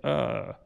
All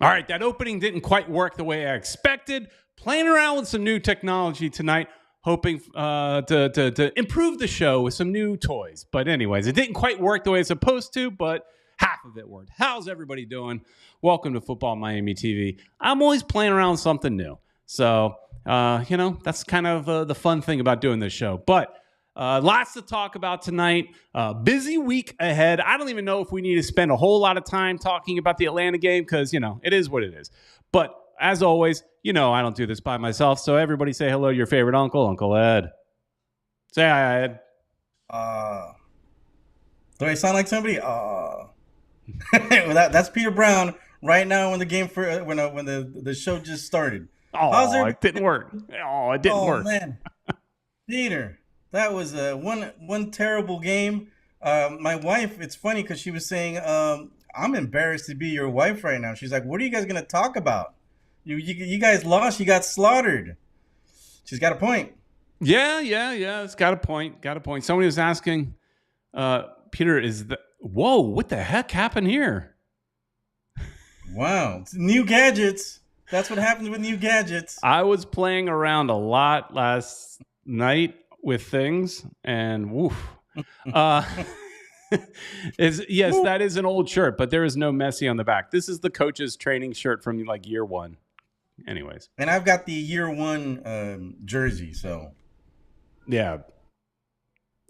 right, that opening didn't quite work the way I expected. Playing around with some new technology tonight, hoping to improve the show with some new toys. But anyways, it didn't quite work the way it's supposed to, but half of it worked. How's everybody doing? Welcome to Football Miami TV. I'm always playing around with something new. So, that's kind of the fun thing about doing this show. But lots to talk about tonight. Busy week ahead. I don't even know if we need to spend a whole lot of time talking about the Atlanta game because, it is what it is. But as always, I don't do this by myself. So everybody say hello to your favorite uncle, Uncle Ed. Say hi, Ed. Do I sound like somebody? Well, that's Peter Brown right now when the game when the show just started. Oh, it didn't work. Oh, it didn't work. Oh, man. Peter. That was one terrible game. My wife, it's funny because she was saying, I'm embarrassed to be your wife right now. She's like, what are you guys going to talk about? You guys lost. You got slaughtered. She's got a point. Yeah. It's got a point. Somebody was asking, Peter, whoa, what the heck happened here? Wow. It's new gadgets. That's what happens with new gadgets. I was playing around a lot last night with things, and woof. That is an old shirt, but there is no Messi on the back. This is the coach's training shirt from like year one. Anyways, and I've got the year one jersey, so yeah,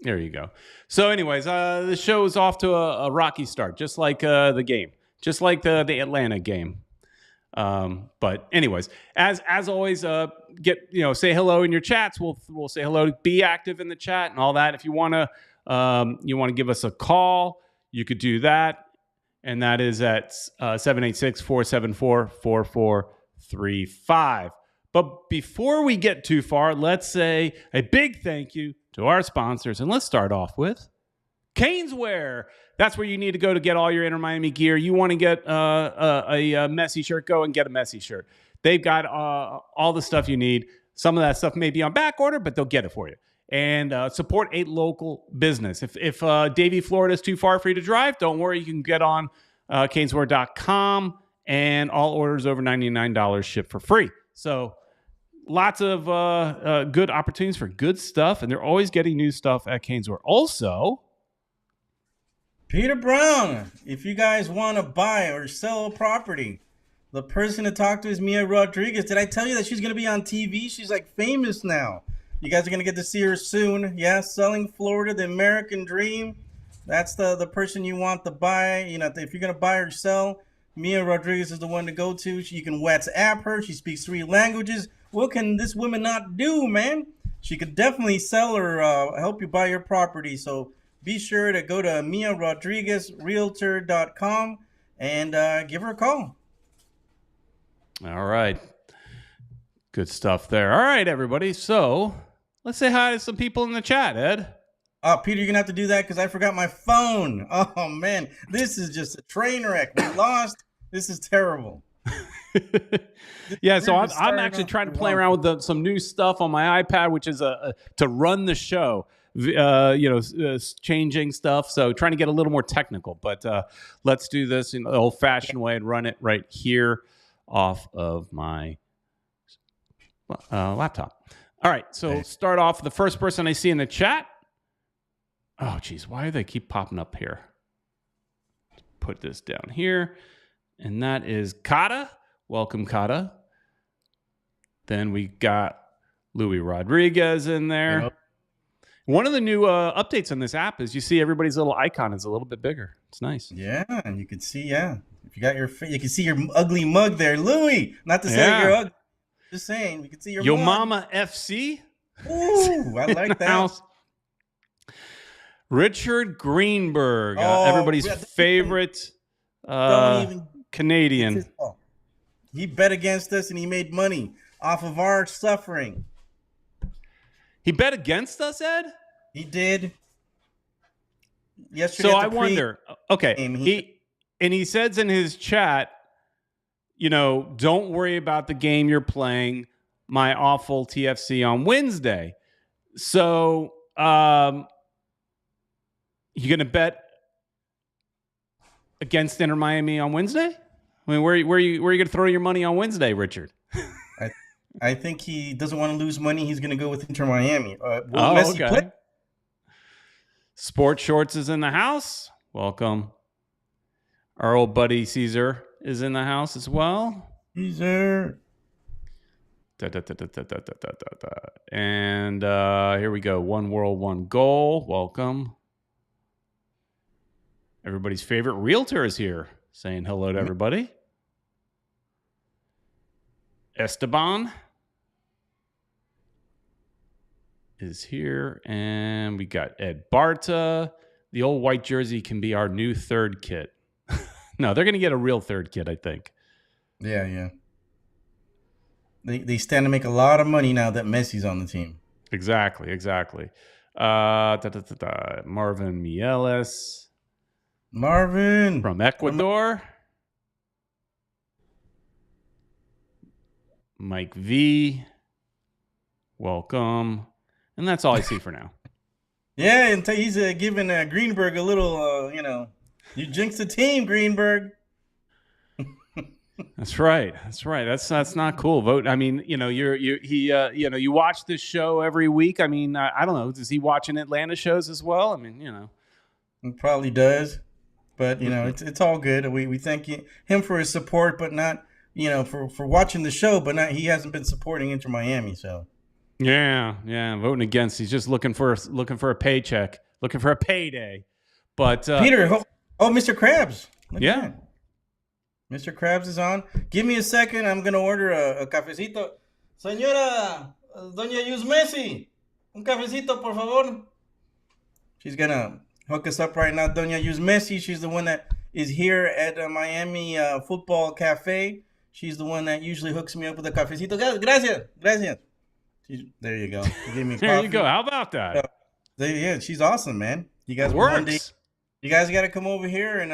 there you go. So anyways, the show is off to a rocky start, just like the game, just like the Atlanta game. But anyways, as always, say hello in your chats. We'll say hello. Be active in the chat and all that. If you want to give us a call, you could do that. And that is at 786-474-4435. But before we get too far, let's say a big thank you to our sponsors. And let's start off with Caneswear. That's where you need to go to get all your Inter Miami gear. You want to get a Messi shirt, go and get a Messi shirt. They've got all the stuff you need. Some of that stuff may be on back order, but they'll get it for you. And support a local business. If Davie, Florida is too far for you to drive, don't worry. You can get on caneswear.com, and all orders over $99 ship for free. So lots of good opportunities for good stuff, and they're always getting new stuff at Caneswear. Also, Peter Brown, if you guys want to buy or sell a property, the person to talk to is Mia Rodrigues. Did I tell you that she's going to be on TV? She's like famous now. You guys are going to get to see her soon. Yeah, Selling Florida, the American Dream. That's the person you want to buy. If you're going to buy or sell, Mia Rodrigues is the one to go to. You can WhatsApp her. She speaks 3 languages. What can this woman not do, man? She could definitely sell or help you buy your property. So be sure to go to MiaRodriguesRealtor.com and give her a call. All right. Good stuff there. All right, everybody. So let's say hi to some people in the chat, Ed. Peter, you're going to have to do that because I forgot my phone. Oh, man. This is just a train wreck. We lost. This is terrible. Yeah, so I'm actually trying to play around with some new stuff on my iPad, which is to run the show. Changing stuff. So trying to get a little more technical, but let's do this in the old fashioned way and run it right here off of my laptop. All right. So start off the first person I see in the chat. Oh geez. Why do they keep popping up here? Put this down here. And that is Kata. Welcome, Kata. Then we got Louis Rodrigues in there. Yep. One of the new updates on this app is you see everybody's little icon is a little bit bigger. It's nice. Yeah, and you can see, if you got you can see your ugly mug there, Louis. Not to say you're ugly. Just saying, we can see your Yo mug. Mama FC. Ooh, I like that. House. Richard Greenberg, everybody's favorite Canadian. He bet against us and he made money off of our suffering. He bet against us, Ed? He did. yesterday. So at I the wonder. Okay, he says in his chat, don't worry about the game you're playing. My awful TFC on Wednesday. So, you gonna bet against Inter Miami on Wednesday? I mean, where are you gonna throw your money on Wednesday, Richard? I think he doesn't want to lose money. He's going to go with Inter Miami. Will Oh, Messi okay. play? Sports Shorts is in the house. Welcome. Our old buddy Caesar is in the house as well. Caesar. And here we go. One world, one goal. Welcome. Everybody's favorite realtor is here, saying hello to everybody. Esteban is here, and we got Ed Barta. The old white jersey can be our new third kit. No, they're going to get a real third kit, I think. Yeah. They stand to make a lot of money now that Messi's on the team. Exactly. Marvin Mieles. Marvin. From Ecuador. Mike V. Welcome. And that's all I see for now. Yeah, and he's giving Greenberg a little, you jinxed the team, Greenberg. That's right. That's not cool. Vote. I mean, you watch this show every week. I mean, I don't know. Does he watch Atlanta shows as well? I mean, He probably does, but it's all good. We thank him for his support, but not for watching the show, but not he hasn't been supporting Inter Miami. So yeah, voting against. He's just looking for a paycheck, looking for a payday. But Peter, Mr. Krabs. Yeah. Mr. Krabs is on. Give me a second. I'm going to order a cafecito. Señora, Doña Yus Messi, un cafecito, por favor. She's going to hook us up right now. Doña Yus Messi, she's the one that is here at Miami Futbol Cafe. She's the one that usually hooks me up with a cafecito. Gracias. There you go. She gave me coffee. There you go. How about that? Yeah, she's awesome, man. You guys works. You guys got to come over here and,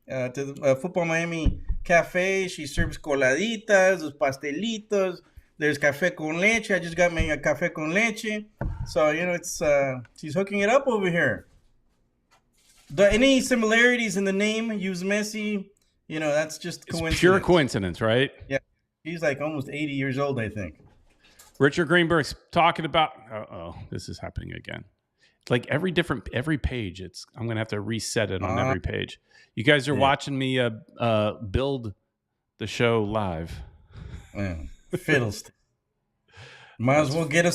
to the Futbol Miami Cafe. She serves coladitas, those pastelitos. There's café con leche. I just got me a café con leche. So, it's she's hooking it up over here. Any similarities in the name, Use Messi, that's just coincidence. It's pure coincidence, right? Yeah. She's like almost 80 years old, I think. Richard Greenberg's talking about, this is happening again. Like every page, I'm going to have to reset it on every page. You guys are watching me build the show live. Man, fiddlestick. Might as well get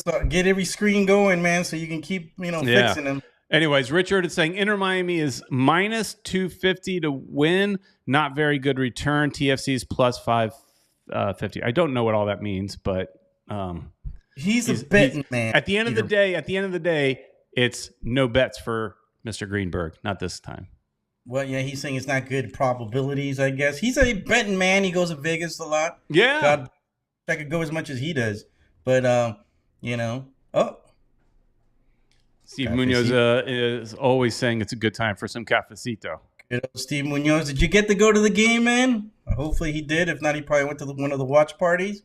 every screen going, man, so you can keep, fixing them. Anyways, Richard is saying Inter Miami is minus 250 to win. Not very good return. TFC is plus 550. I don't know what all that means, but he's a betting man. At the end of the day, it's no bets for Mr. Greenberg. Not this time. Well, yeah, he's saying it's not good probabilities, I guess. He's a betting man. He goes to Vegas a lot. Yeah. God, I could go as much as he does. But, Steve Munoz is always saying it's a good time for some cafecito. Steve Munoz, did you get to go to the game, man? Hopefully he did. If not, he probably went to one of the watch parties.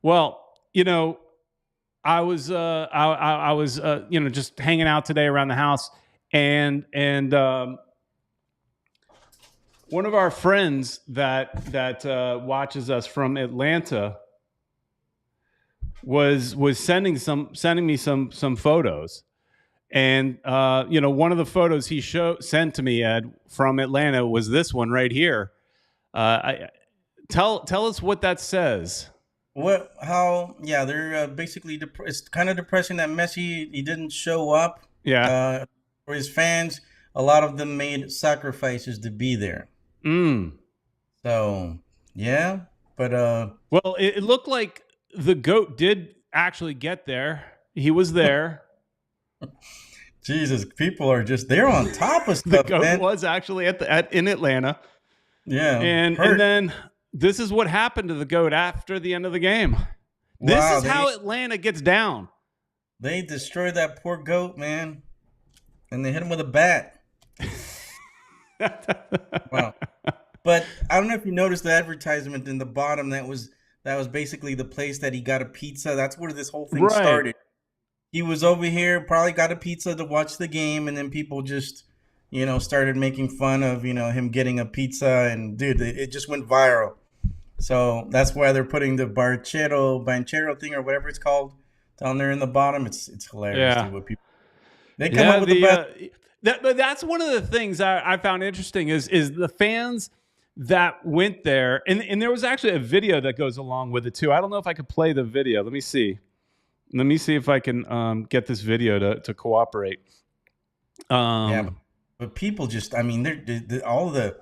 Well, I was just hanging out today around the house, and one of our friends that watches us from Atlanta was sending me some photos, and one of the photos he sent to me, Ed, from Atlanta was this one right here. Tell us what that says. They're basically it's kind of depressing that Messi he didn't show up. Yeah. For his fans, a lot of them made sacrifices to be there. So yeah, but well, it looked like the GOAT did actually get there. He was there. Jesus, people are they're on top of stuff. The GOAT man. was actually in Atlanta. Yeah, and then this is what happened to the GOAT after the end of the game. This is how Atlanta gets down. They destroyed that poor GOAT, man. and they hit him with a bat. Wow. But I don't know if you noticed the advertisement in the bottom. That was basically the place that he got a pizza. That's where this whole thing started. He was over here, probably got a pizza to watch the game, and then people just, started making fun of, him getting a pizza. And dude, it just went viral. So that's why they're putting the Banchero thing or whatever it's called down there in the bottom. It's hilarious. Dude, what people they come up with the best. That's one of the things I found interesting is the fans that went there, and there was actually a video that goes along with it too. I don't know if I could play the video. Let me see if I can get this video to cooperate. Yeah, but people just, they're all the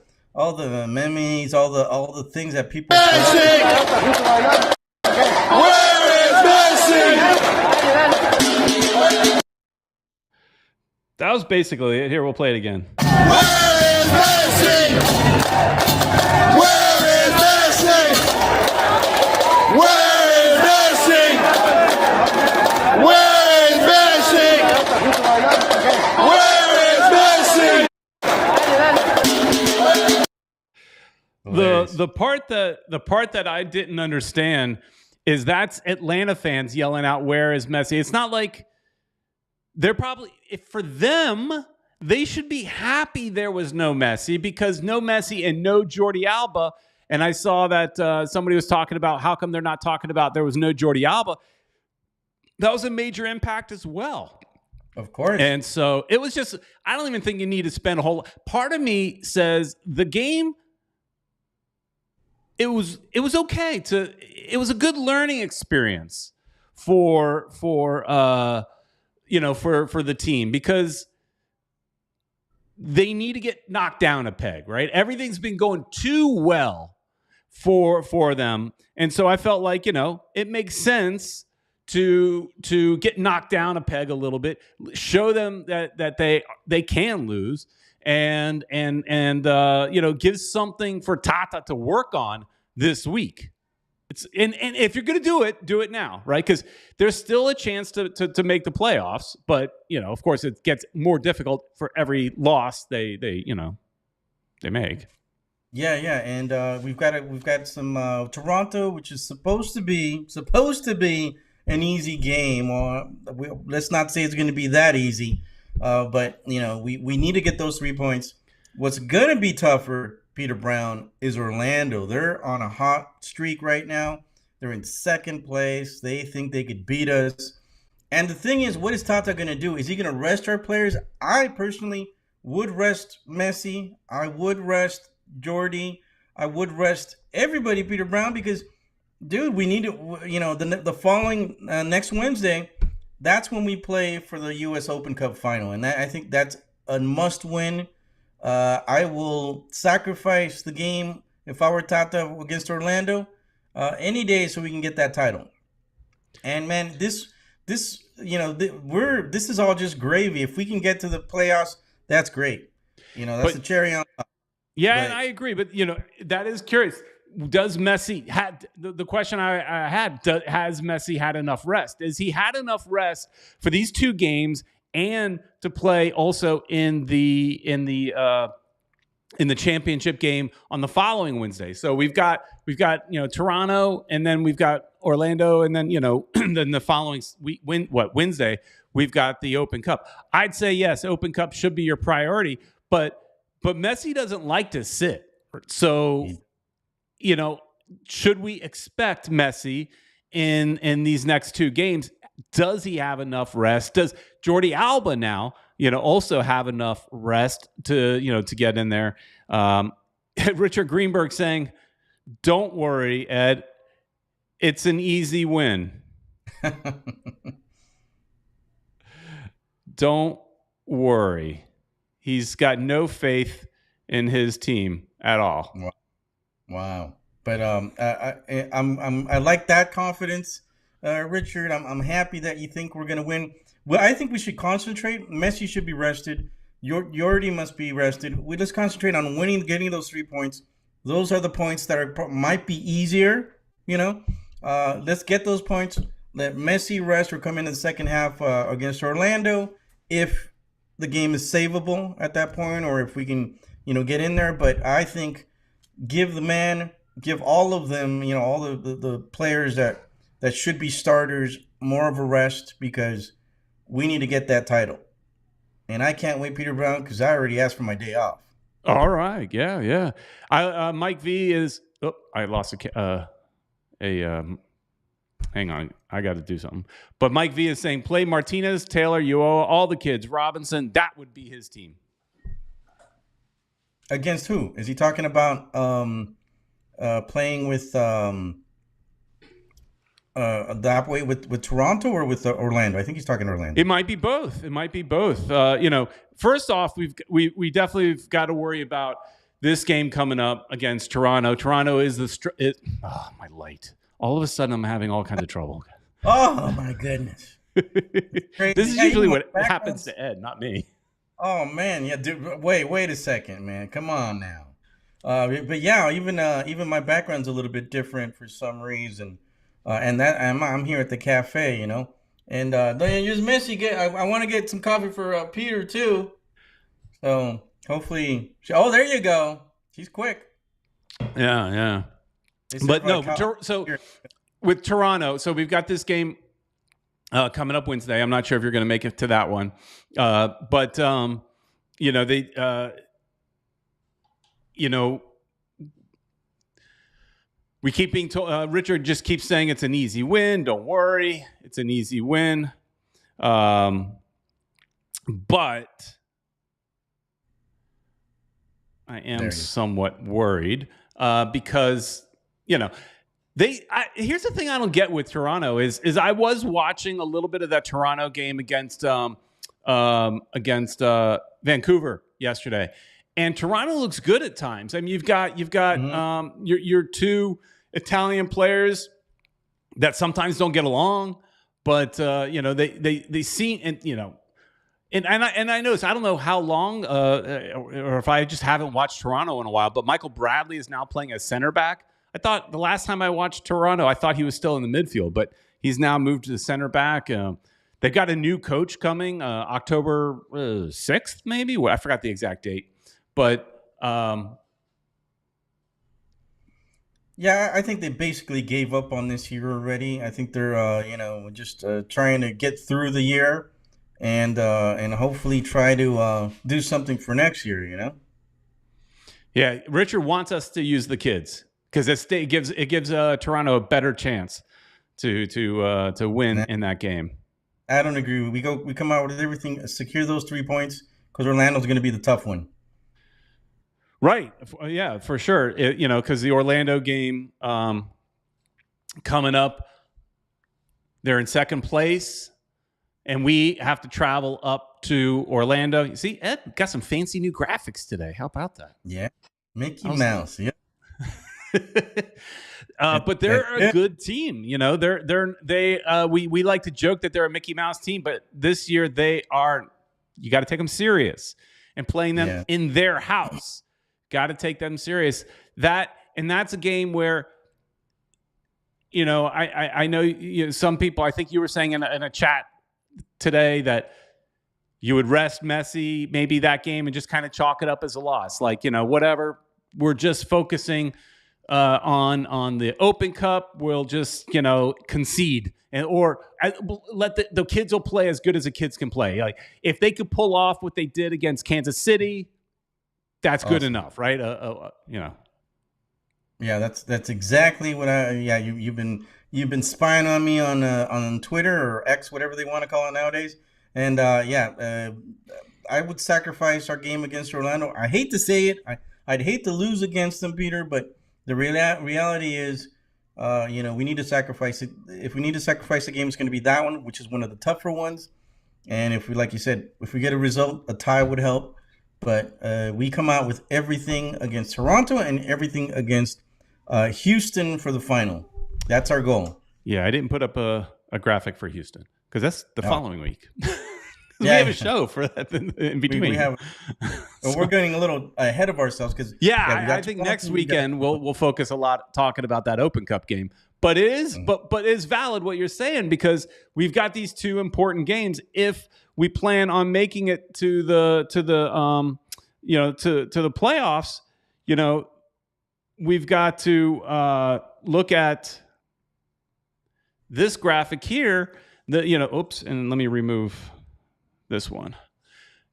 memes, all the things that people. Messi! Where is Messi? That was basically it. Here, we'll play it again. Where is Messi? Where is Messi? Where is Messi? Where is Messi? Where is Messi? The part that I didn't understand is that's Atlanta fans yelling out, "Where is Messi?" It's not like they're probably, if for them, they should be happy there was no Messi, because no Messi and no Jordi Alba. And I saw that somebody was talking about how come they're not talking about there was no Jordi Alba. That was a major impact as well. Of course. And so it was just, I don't even think you need to spend a whole, part of me says the game, it was okay it was a good learning experience for the team, because they need to get knocked down a peg, right? Everything's been going too well for them. And so I felt like, it makes sense to get knocked down a peg a little bit, show them that they can lose, and give something for Tata to work on this week. And if you're going to do it now, right? Because there's still a chance to make the playoffs, but of course, it gets more difficult for every loss they make. Yeah, and we've got some Toronto, which is supposed to be an easy game. Or let's not say it's going to be that easy, but we need to get those 3 points. What's going to be tougher, Peter Brown, is Orlando. They're on a hot streak right now. They're in second place. They think they could beat us. And the thing is, what is Tata going to do? Is he going to rest our players? I personally would rest Messi. I would rest Jordi. I would rest everybody, Peter Brown, because, dude, we need to, the following next Wednesday, that's when we play for the U.S. Open Cup final. And I think that's a must win. I will sacrifice the game if I were Tata against Orlando any day so we can get that title. And man, this is all just gravy. If we can get to the playoffs, that's great. That's the cherry on top. Yeah, and I agree. But that is curious. Does Messi had the question I had? Has Messi had enough rest? Has he had enough rest for these 2 games? And to play also in the championship game on the following Wednesday. So we've got Toronto, and then we've got Orlando, and then then the following Wednesday we've got the Open Cup. I'd say yes, Open Cup should be your priority, but Messi doesn't like to sit. So should we expect Messi in these next 2 games? Does he have enough rest? Does Jordi Alba now, also have enough rest to get in there? Richard Greenberg saying, "Don't worry, Ed. It's an easy win." Don't worry. He's got no faith in his team at all. Wow. But I like that confidence. Richard, I'm happy that you think we're going to win. Well, I think we should concentrate. Messi should be rested. Jordi must be rested. We just concentrate on winning, getting those 3 points. Those are the points that might be easier. Let's get those points. Let Messi rest or come in the second half against Orlando. If the game is savable at that point, or if we can, get in there. But I think give all of them, all the players that should be starters more of a rest, because we need to get that title. And I can't wait, Peter Brown, because I already asked for my day off. All right, yeah. Mike V is. Oh, I lost hang on, I got to do something. But Mike V is saying, play Martinez, Taylor, Uoa, all the kids. Robinson, that would be his team. Against who? Is he talking about playing with that way with Toronto or with Orlando? I think he's talking Orlando. It might be both. First off, we definitely have got to worry about this game coming up against Toronto. Toronto is my light. All of a sudden, I'm having all kinds of trouble. Oh my goodness! This is usually what happens to Ed, not me. Oh man, yeah, dude. Wait a second, man. Come on now. But yeah, even my background's a little bit different for some reason, and that I'm here at the cafe, and use Messi. I want to get some coffee for Peter too. So hopefully, there you go. She's quick. Yeah. But no, so with Toronto, so we've got this game coming up Wednesday. I'm not sure if you're going to make it to that one, but we keep being told. Richard just keeps saying it's an easy win. Don't worry, it's an easy win. But I am somewhat worried because. Here's the thing I don't get with Toronto is I was watching a little bit of that Toronto game against Vancouver yesterday, and Toronto looks good at times. I mean, you've got your two Italian players that sometimes don't get along, but they seem and I noticed, I don't know how long or if I just haven't watched Toronto in a while, but Michael Bradley is now playing as center back. I thought the last time I watched Toronto, I thought he was still in the midfield, but he's now moved to the center back. They've got a new coach coming October 6th, maybe. I forgot the exact date. But yeah, I think they basically gave up on this year already. I think they're just trying to get through the year and hopefully try to do something for next year. Yeah, Richard wants us to use the kids, because it gives Toronto a better chance to win in that game. I don't agree. We come out with everything, secure those 3 points, because Orlando's going to be the tough one. Right. Yeah, for sure. Because the Orlando game coming up, they're in second place, and we have to travel up to Orlando. You see, Ed got some fancy new graphics today. How about that? Yeah, Mickey Mouse. Yeah. But they're a good team. We like to joke that they're a Mickey Mouse team, but this year they are. You got to take them serious, and playing them in their house. Got to take them serious. That's a game where, I know some people. I think you were saying in a chat today that you would rest Messi maybe that game and just kind of chalk it up as a loss. Like, whatever. We're just focusing on the Open Cup. We'll just concede or let the kids will play as good as the kids can play. Like, if they could pull off what they did against Kansas City, that's good enough, right? Yeah, that's exactly what you've been spying on me on Twitter or X, whatever they want to call it nowadays. And I would sacrifice our game against Orlando. I hate to say it. I'd hate to lose against them, Peter, but the reality is, we need to sacrifice it. If we need to sacrifice the game, it's going to be that one, which is one of the tougher ones. And if we, like you said, if we get a result, a tie would help. But we come out with everything against Toronto and everything against Houston for the final. That's our goal. Yeah, I didn't put up a graphic for Houston because that's the following week. We have a show for that in between. We're getting a little ahead of ourselves because I think next weekend we'll focus a lot talking about that Open Cup game. but it is valid what you're saying, because we've got these two important games. If we plan on making it to the playoffs, we've got to look at this graphic here. And let me remove this one.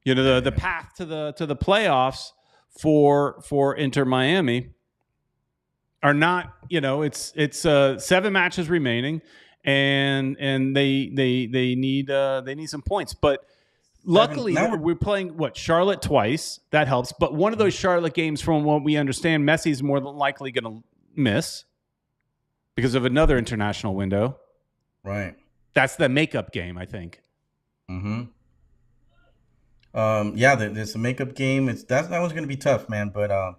The path to the playoffs for Inter Miami are not, it's 7 matches remaining, and they need some points. But luckily, we're playing Charlotte twice. That helps. But one of those Charlotte games, from what we understand, Messi's more than likely going to miss because of another international window. Right. That's the makeup game, I think. Mm-hmm. There's a makeup game. That one's going to be tough, man. But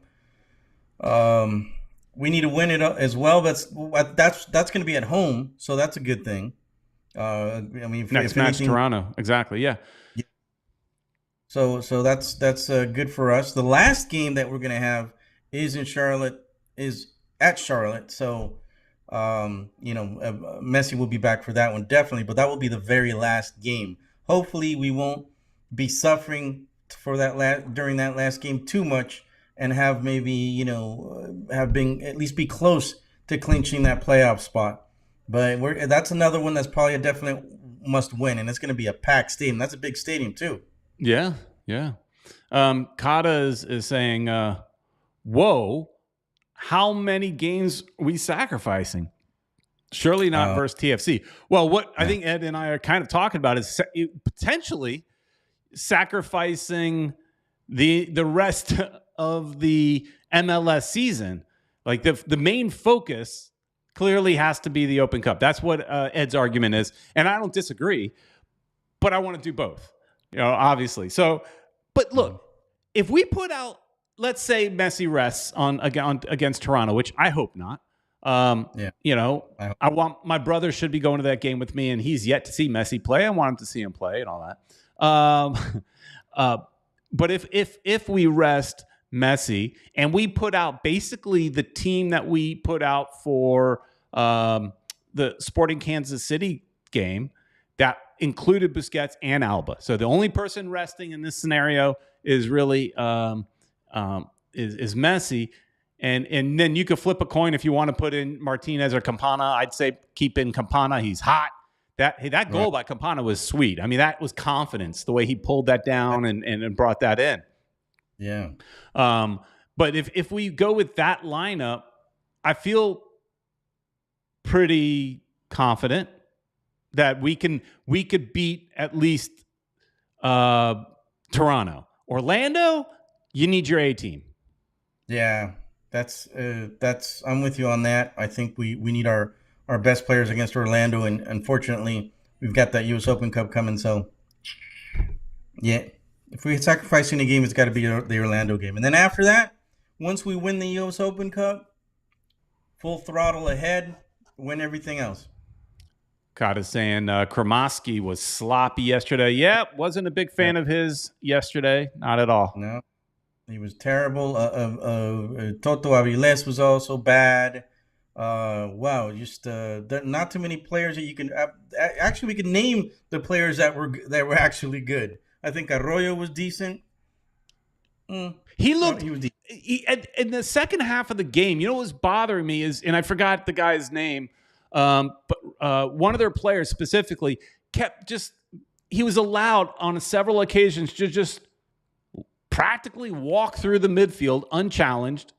we need to win it as well. That's going to be at home, so that's a good thing. Next match, Toronto. Exactly. Yeah. So that's good for us. The last game that we're going to have is at Charlotte. So Messi will be back for that one, definitely. But that will be the very last game. Hopefully, we won't be suffering for that during that last game too much, and have maybe have been at least be close to clinching that playoff spot. But that's another one that's probably a definite must win, and it's going to be a packed stadium. That's a big stadium too. Yeah. Kata is saying, "Whoa, how many games are we sacrificing? Surely not versus TFC." Well, I think Ed and I are kind of talking about is potentially sacrificing the rest of the MLS season. Like the main focus clearly has to be the Open Cup. That's what Ed's argument is, and I don't disagree. But I want to do both, obviously. So, but look, if we put out, let's say Messi rests against Toronto, which I hope not. I want my brother should be going to that game with me, and he's yet to see Messi play. I want him to see him play and all that. But if we rest Messi and we put out basically the team that we put out for the Sporting Kansas City game, that included Busquets and Alba. So the only person resting in this scenario is really is Messi. And then you could flip a coin if you want to put in Martinez or Campana. I'd say keep in Campana. He's hot. That goal by Campana was sweet. I mean, that was confidence, the way he pulled that down and brought that in. Yeah. But if we go with that lineup, I feel pretty confident that we could beat at least Toronto. Orlando, you need your A team. Yeah. That's I'm with you on that. I think we need our best players against Orlando, and unfortunately we've got that US Open Cup coming. So yeah, if we're sacrificing a game, it's got to be the Orlando game. And then after that, once we win the US Open Cup, full throttle ahead, win everything else. Kata's saying Kremoski was sloppy yesterday. Yeah, wasn't a big fan of his yesterday. Not at all. No. He was terrible. Toto Aviles was also bad. Wow, just not too many players that you can. Actually, we can name the players that were actually good. I think Arroyo was decent. He looked. He was decent. In the second half of the game, what was bothering me is, and I forgot the guy's name, but one of their players specifically he was allowed on several occasions to just practically walk through the midfield unchallenged,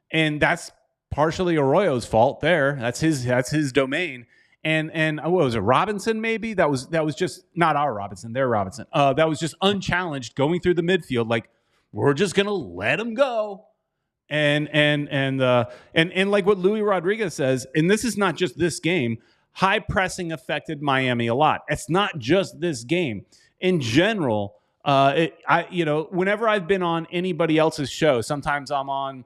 and that's partially Arroyo's fault there. That's his domain. And what was it, Robinson maybe? That was just not our Robinson, their Robinson. That was just unchallenged going through the midfield. Like, we're just gonna let him go. And like what Luis Rodrigues says, and this is not just this game, high pressing affected Miami a lot. It's not just this game. In general, whenever I've been on anybody else's show, sometimes I'm on,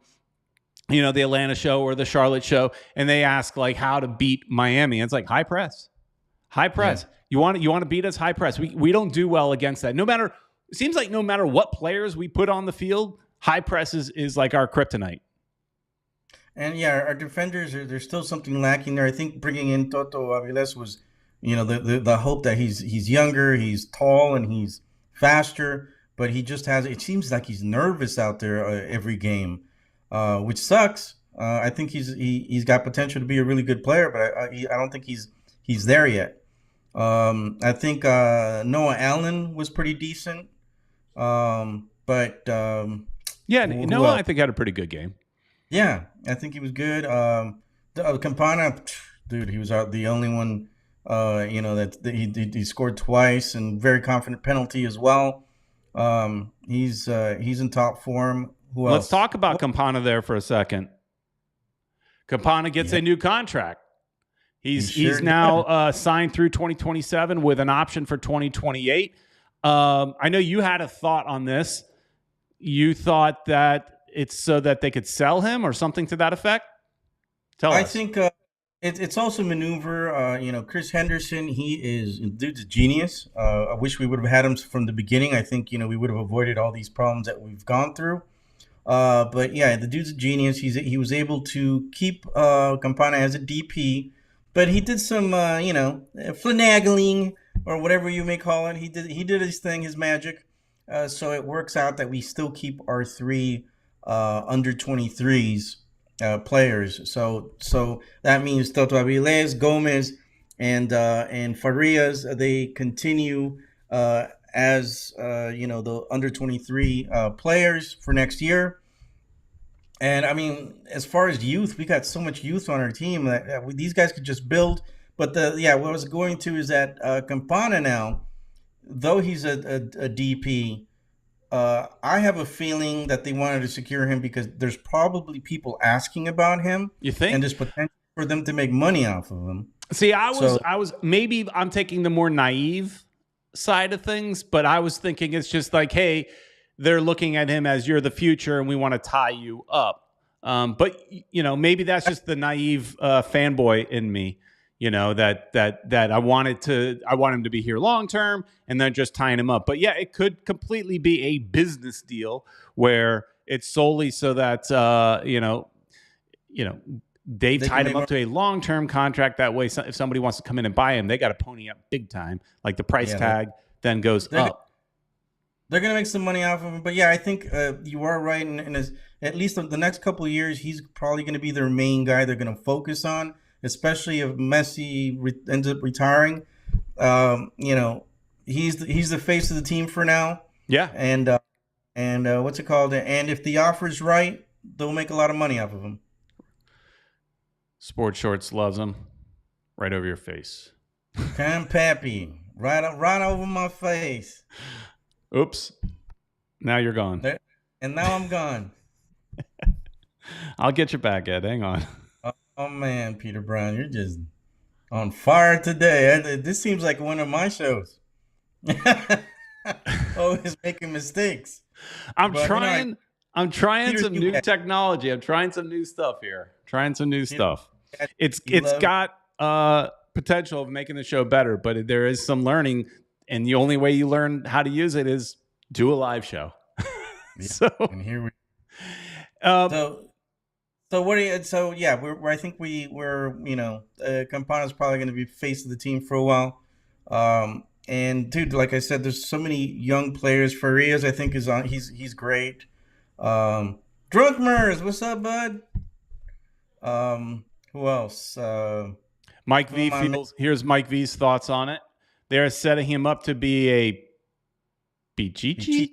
the Atlanta show or the Charlotte show, and they ask like how to beat Miami. And it's like high press. Yeah. You want to beat us, high press. We don't do well against that. It seems like no matter what players we put on the field, high press is like our kryptonite. And yeah, our defenders there's still something lacking there. I think bringing in Toto Aviles was, the hope that he's younger, he's tall, and he's faster, but he just has. It seems like he's nervous out there every game, which sucks. I think he's got potential to be a really good player, but I don't think he's there yet. I think Noah Allen was pretty decent, but Yeah, who Noah, else? I think had a pretty good game. Yeah, I think he was good. Campana, dude, he was the only one. That he scored twice and very confident penalty as well. He's in top form. Who else? Let's talk about Campana there for a second. Campana gets a new contract. He's now signed through 2027 with an option for 2028. I know you had a thought on this. You thought that it's so that they could sell him or something to that effect? Tell us. I think it's also maneuver. Chris Henderson, dude's a genius. I wish we would have had him from the beginning. I think, we would have avoided all these problems that we've gone through. But yeah, the dude's a genius. He was able to keep Campana as a DP, but he did some, finagling or whatever you may call it. He did his thing, his magic. So it works out that we still keep our three under 23s players. So that means Toto Aviles, Gomez, and Farias. They continue as the under 23 players for next year. And I mean, as far as youth, we got so much youth on our team that these guys could just build. But what I was going to is that Campana now, though he's a DP, I have a feeling that they wanted to secure him because there's probably people asking about him. You think? And there's potential for them to make money off of him. See, I was maybe I'm taking the more naive side of things, but I was thinking it's just like, hey, they're looking at him as you're the future and we want to tie you up. But maybe that's just the naive fanboy in me. That I want him to be here long term and then just tying him up. But yeah, it could completely be a business deal where it's solely so that they've tied him up to a long term contract. That way, if somebody wants to come in and buy him, they got to pony up big time. Like the price tag then goes up. They're gonna make some money off of him. But yeah, I think you are right. And at least the next couple of years, he's probably going to be their main guy. They're going to focus on. Especially if Messi ends up retiring, he's the face of the team for now. Yeah, and what's it called? And if the offer's right, they'll make a lot of money off of him. Sports Shorts loves him. Right over your face. Come, Pappy, right over my face. Oops! Now you're gone. And now I'm gone. I'll get you back, Ed. Hang on. Oh man, Peter Brown, you're just on fire today. This seems like one of my shows. Always making mistakes. I'm trying some new technology. I'm trying some new stuff here. It's got potential of making the show better, but there is some learning, and the only way you learn how to use it is do a live show. And here we. So what do you? So yeah, I think we're Campana's probably going to be face of the team for a while. And dude, like I said, there's so many young players. Farias, I think, is on. He's great. Drunk Mers, what's up, bud? Who else? Mike V feels. Here's Mike V's thoughts on it. They're setting him up to be a Bichichi.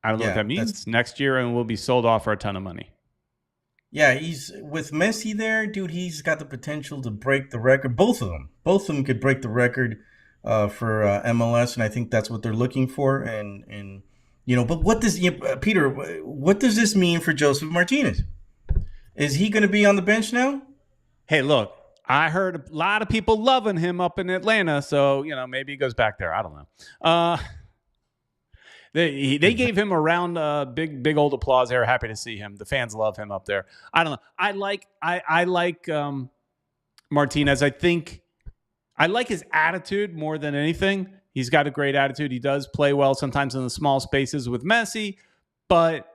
I don't know what that means. Next year, and will be sold off for a ton of money. Yeah, he's with Messi there, dude. He's got the potential to break the record. Both of them could break the record for MLS, and I think that's what they're looking for. And but what does Peter? What does this mean for Josef Martinez? Is he going to be on the bench now? Hey, look, I heard a lot of people loving him up in Atlanta, so maybe he goes back there. I don't know. They gave him a round, big old applause. They were happy to see him. The fans love him up there. I don't know. I like Martinez. I think I like his attitude more than anything. He's got a great attitude. He does play well sometimes in the small spaces with Messi, but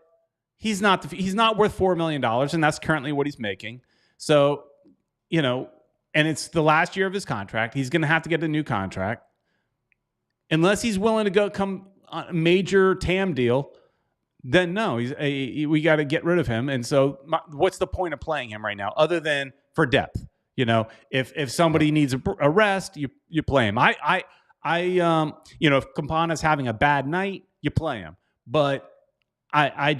he's not worth $4 million, and that's currently what he's making. So, and it's the last year of his contract. He's going to have to get a new contract. Unless he's willing to go come on a major TAM deal, then no, we got to get rid of him. And so what's the point of playing him right now other than for depth? If somebody needs a rest, you play him. If Campana's having a bad night, you play him. But I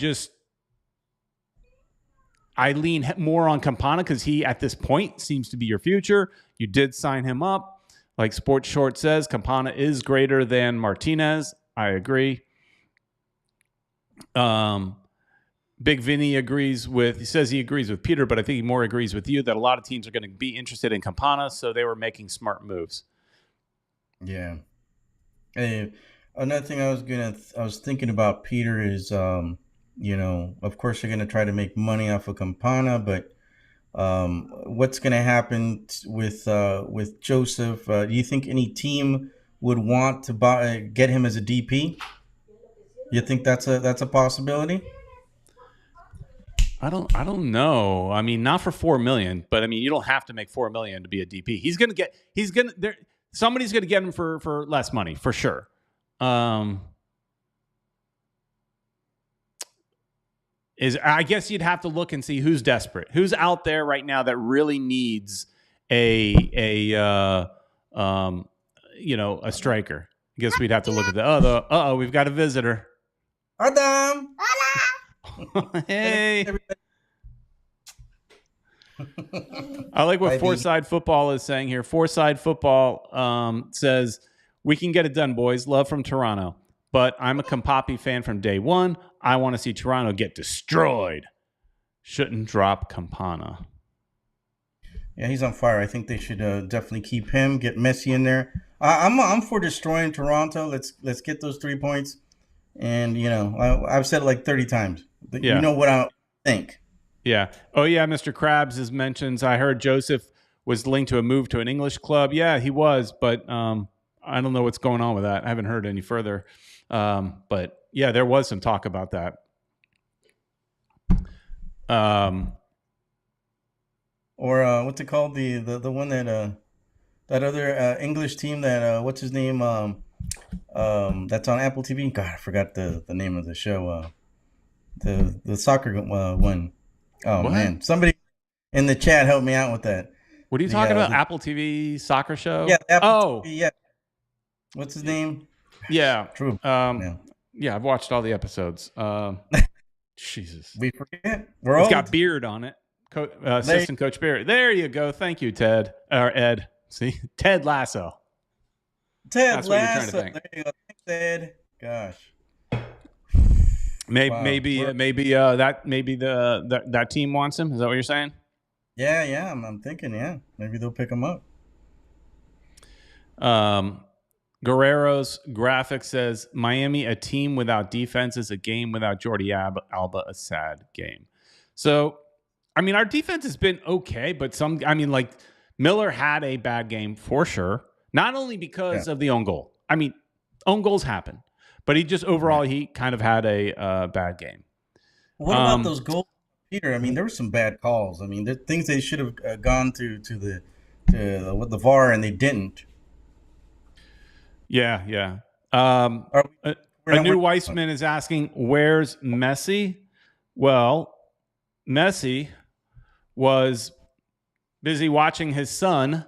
lean more on Campana because he, at this point, seems to be your future. You did sign him up. Like Sports Short says, Campana is greater than Martinez. I agree. Big Vinny he says he agrees with Peter, but I think he more agrees with you that a lot of teams are going to be interested in Campana, so they were making smart moves. Yeah. Hey, another thing I was thinking about, Peter, is of course they're going to try to make money off of Campana, but what's going to happen with Josef? Do you think any team would want to get him as a DP? You think that's a possibility? I don't know. I mean, not for $4 million, but I mean, you don't have to make $4 million to be a DP. Somebody's gonna get him for less money for sure. I guess you'd have to look and see who's desperate, who's out there right now that really needs a striker. I guess we'd have to look at we've got a visitor. Adam. Hey. I like what Four-Side Football is saying here. Four-Side Football says, we can get it done, boys. Love from Toronto. But I'm a Campapi fan from day one. I want to see Toronto get destroyed. Shouldn't drop Campana. Yeah, he's on fire. I think they should definitely keep him, get Messi in there. I'm for destroying Toronto. Let's get those 3 points. And, I've said it like 30 times. Yeah. You know what I think. Yeah. Oh, yeah, Mr. Krabs mentions, I heard Josef was linked to a move to an English club. Yeah, he was, but I don't know what's going on with that. I haven't heard any further. But, yeah, there was some talk about that. Or what's it called? The one that other English team that what's his name? That's on Apple TV. God, I forgot the name of the show. The soccer one. Oh what? Man, somebody in the chat help me out with that. What are you talking about? Apple TV soccer show? Yeah. Apple TV, yeah. What's his name? Yeah. True. Yeah, I've watched all the episodes. Jesus. We forget. It's got Beard on it. Assistant Coach Beard. There you go. Thank you, Ted. Or Ed. See? Ted Lasso. That's what you're trying to think. There you go. Thanks, Ed. Gosh. Maybe that team wants him. Is that what you're saying? Yeah. I'm thinking. Yeah, maybe they'll pick him up. Guerrero's graphic says Miami, a team without defense is a game without Jordi Alba, a sad game. So, I mean, our defense has been okay, but like Miller had a bad game for sure. Not only because of the own goal. I mean, own goals happen, but he kind of had a bad game. What about those goals, Peter? I mean, there were some bad calls. I mean, there are things they should have gone to the VAR and they didn't. Yeah. A new Weissman is asking, where's Messi? Well, Messi was busy watching his son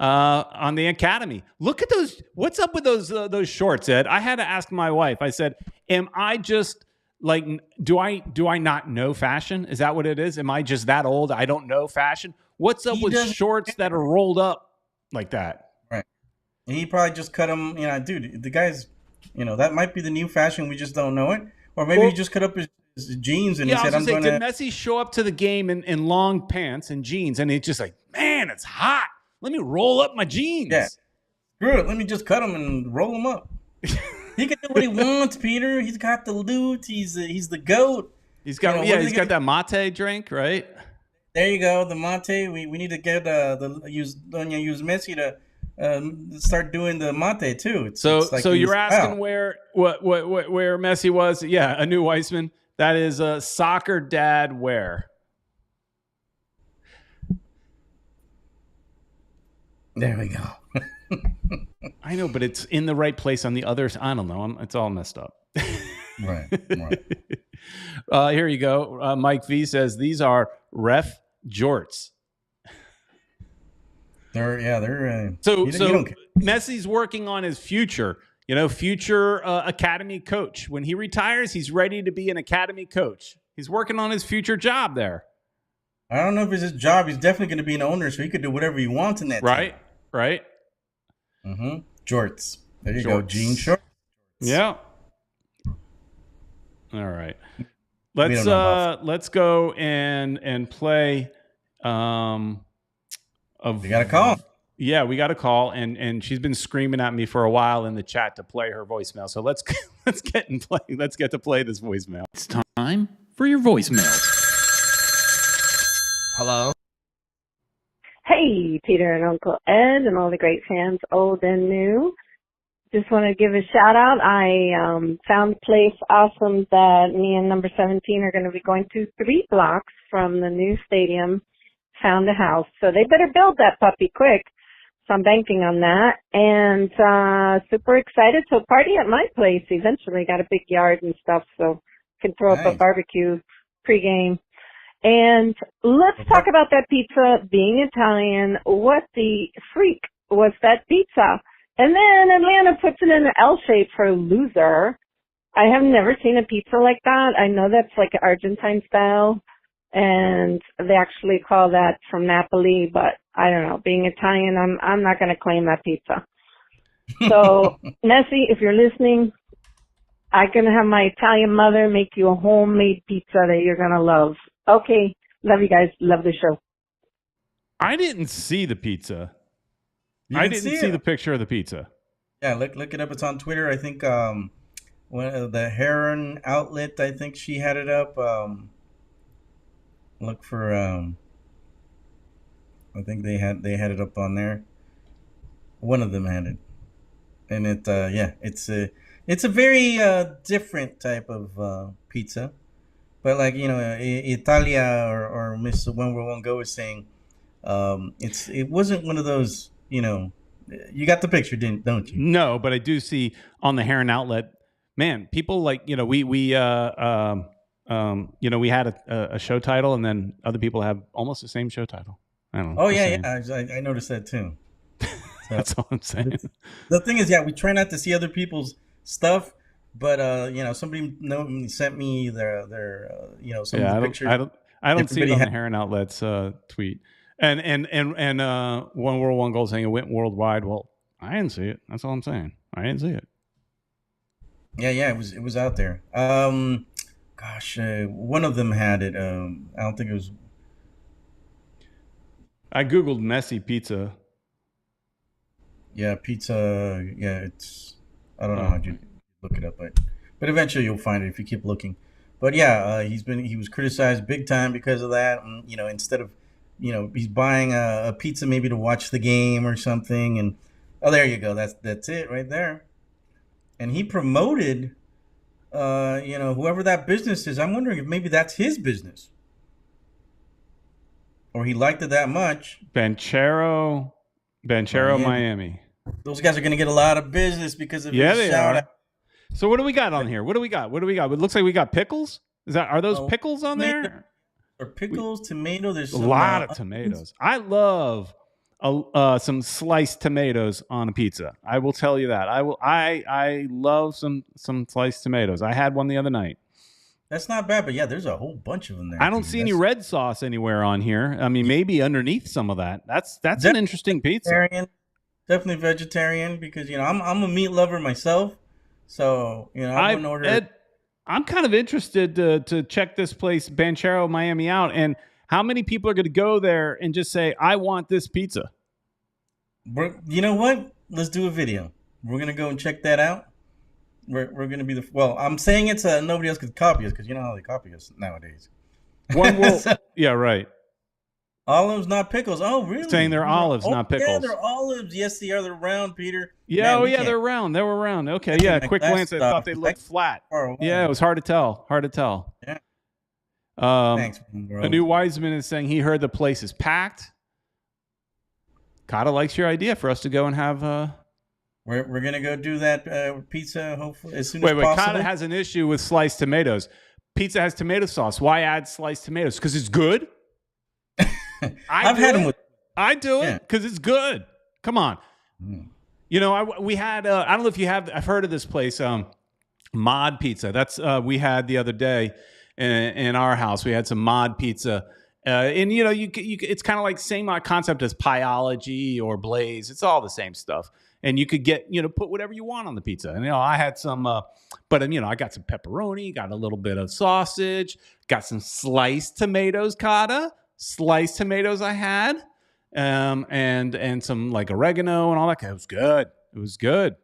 on the academy. Look at those. What's up with those shorts, Ed? I had to ask my wife. I said, am I just like, do I not know fashion? Is that what it is? Am I just that old? I don't know fashion. What's up with shorts that are rolled up like that? He probably just cut him, dude, the guy's, that might be the new fashion. We just don't know it. Or maybe he just cut up his jeans and he said, did Messi show up to the game in long pants and jeans? And he's just like, man, it's hot. Let me roll up my jeans. Yeah. Screw it. Let me just cut them and roll them up. He can do what he wants, Peter. He's got the loot. He's the GOAT. He's got he's got that mate drink, right? There you go. The mate. We need to get use Messi to start doing the mate too. So you're asking where Messi was? Yeah, a new Weissman. That is Soccer Dad Where. There we go. I know, but it's in the right place on the others. I don't know. It's all messed up. Right. Here you go. Mike V says these are ref jorts. They're so you don't care. Messi's working on his future. Future academy coach. When he retires, he's ready to be an academy coach. He's working on his future job there. I don't know if it's his job. He's definitely going to be an owner, so he could do whatever he wants in that team. Right. Mm-hmm. Jorts. There you go, Gene Shorts. Yeah. All right. Let's go and play. We got a call. Yeah, we got a call, and she's been screaming at me for a while in the chat to play her voicemail. So let's get to play this voicemail. It's time for your voicemail. Hello. Hey, Peter and Uncle Ed and all the great fans, old and new. Just want to give a shout out. I found a place awesome that me and number 17 are going to be going to 3 blocks from the new stadium. Found a house. So they better build that puppy quick. So I'm banking on that. And super excited to party at my place eventually. Got a big yard and stuff, so can throw up a barbecue pregame. And let's talk about that pizza being Italian. What the freak was that pizza? And then Atlanta puts it in an L shape for loser. I have never seen a pizza like that. I know that's like Argentine style, and they actually call that from Napoli, but I don't know. Being Italian, I'm not going to claim that pizza. So, Messi, if you're listening, I'm going to have my Italian mother make you a homemade pizza that you're going to love. Okay. Love you guys. Love the show. I didn't see the pizza. I didn't see the picture of the pizza. Yeah, look it up. It's on Twitter. I think the Heron outlet, I think she had it up. Look for I think they had it up on there. One of them had it. And it's a very different type of pizza. But like, Italia or Miss When We're One Go is saying, it wasn't one of those, you got the picture, don't you? No, but I do see on the Heron outlet, man, people like, we had a show title, and then other people have almost the same show title. I don't know. Oh yeah. I noticed that too. So, that's all I'm saying. The thing is, we try not to see other people's stuff. But somebody sent me their some of the pictures. I don't see it on the Heron Outlet's tweet. And One World One Goal saying it went worldwide. Well, I didn't see it. That's all I'm saying. I didn't see it. Yeah, it was out there. One of them had it. I don't think it was. I googled Messi pizza. Yeah, pizza. Yeah, it's. I don't know how you look it up, but eventually you'll find it if you keep looking. But yeah, he was criticized big time because of that. And, instead of, he's buying a pizza maybe to watch the game or something, and there you go. That's it right there. And he promoted, whoever that business is. I'm wondering if maybe that's his business, or he liked it that much. Banchero, Miami. Those guys are going to get a lot of business because of his shout out. So what do we got on here? What do we got? It looks like we got pickles. Are those pickles on there? Or pickles, tomato. There's a lot of tomatoes. I love some sliced tomatoes on a pizza. I will tell you that. I love some sliced tomatoes. I had one the other night. That's not bad, but yeah, there's a whole bunch of them there. I don't see any red sauce anywhere on here. I mean, maybe underneath some of that. That's an interesting pizza. Definitely vegetarian because I'm a meat lover myself. So, I wouldn't order it. I'm kind of interested to check this place, Banchero, Miami, out, and how many people are going to go there and just say, I want this pizza. You know what? Let's do a video. We're going to go and check that out. We're going to be I'm saying it's nobody else could copy us because you know how they copy us nowadays. Yeah, right. Olives, not pickles. Oh, really? Saying they're olives, not pickles. Yeah, they're olives. Yes, they are. They're round, Peter. Yeah, they're round. They were round. Okay, yeah. Quick glance, I thought they looked flat. Yeah, it was hard to tell. Yeah. Thanks, bro. A new Wiseman is saying he heard the place is packed. Kata likes your idea for us to go and have. We're gonna go do that pizza hopefully as soon as Wait, possible. Kata has an issue with sliced tomatoes. Pizza has tomato sauce. Why add sliced tomatoes? Because it's good. I've had them with. I do it because it's good. Come on. You know, we had. I don't know if you have. I've heard of this place, Mod Pizza. That's we had the other day in our house. We had some Mod Pizza, and you know, you it's kind of like same concept as Pieology or Blaze. It's all the same stuff, and you could get put whatever you want on the pizza. And I had some, but I got some pepperoni, got a little bit of sausage, got some sliced tomatoes, Kata. Sliced tomatoes I had. And some like oregano and all that. It was good. It was good.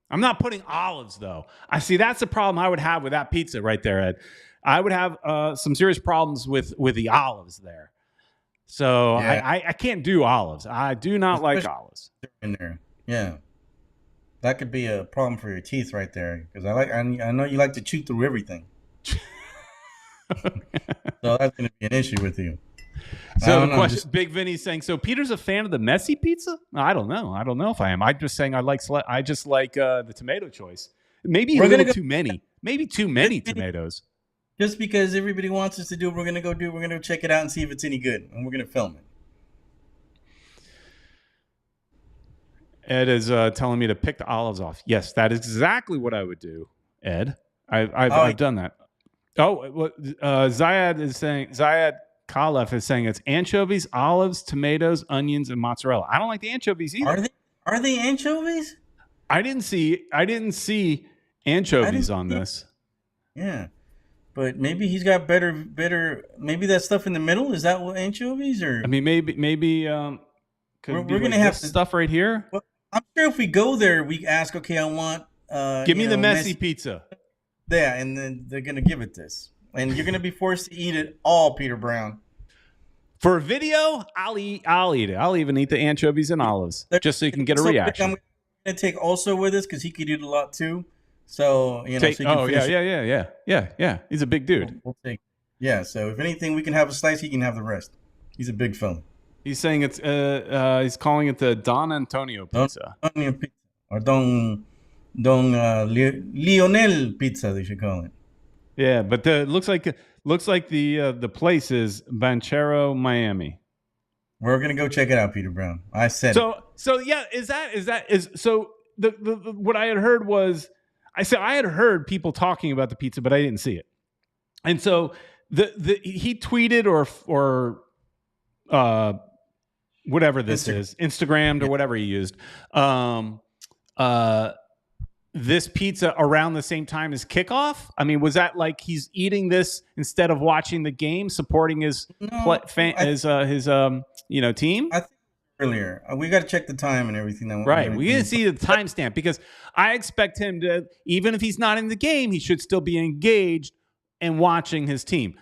I'm not putting olives though. I see that's the problem I would have with that pizza right there, Ed. I would have some serious problems with the olives there. So yeah. I can't do olives. I do not like olives in there. Yeah, that could be a problem for your teeth right there. Because I know you like to chew through everything. So that's going to be an issue with you. So the question, Big Vinny's saying, so Peter's a fan of the Messi pizza? I don't know. I don't know if I am. I'm just saying I just like the tomato choice. Maybe a little too many. Maybe too many tomatoes. Just because everybody wants us to do it, we're going to go do it. We're going to check it out and see if it's any good. And we're going to film it. Ed is telling me to pick the olives off. Yes, that is exactly what I would do, Ed. I've done that. Oh, Zayad Khalef is saying it's anchovies, olives, tomatoes, onions, and mozzarella. I don't like the anchovies either. Are they anchovies? I didn't see anchovies on this. Yeah, but maybe he's got better. Maybe that stuff in the middle, is that what anchovies or? I mean, maybe. We're gonna have stuff right here. Well, I'm sure if we go there, we ask, okay, I want. Give me the Messi pizza. Yeah, and then they're gonna give it this. And you're going to be forced to eat it all, Peter Brown. For a video, I'll eat it. I'll even eat the anchovies and olives just so you can get a reaction. I'm going to take also with us because he could eat a lot too. So, yeah. He's a big dude. We'll take. Yeah, so if anything, we can have a slice. He can have the rest. He's a big fella. He's saying it's. He's calling it the Don Antonio pizza. Don Antonio pizza. Or Don Lionel pizza, they should call it. Yeah, but looks like the place is Banchero, Miami. We're gonna go check it out, Peter Brown. I said so yeah. What I had heard was I had heard people talking about the pizza, but I didn't see it. And so he tweeted or whatever this is, Instagrammed or whatever he used. This pizza around the same time as kickoff? I mean, was that like he's eating this instead of watching the game, supporting his team? I think earlier we got to check the time and everything. Right, we didn't see the timestamp because I expect him to, even if he's not in the game, he should still be engaged and watching his team.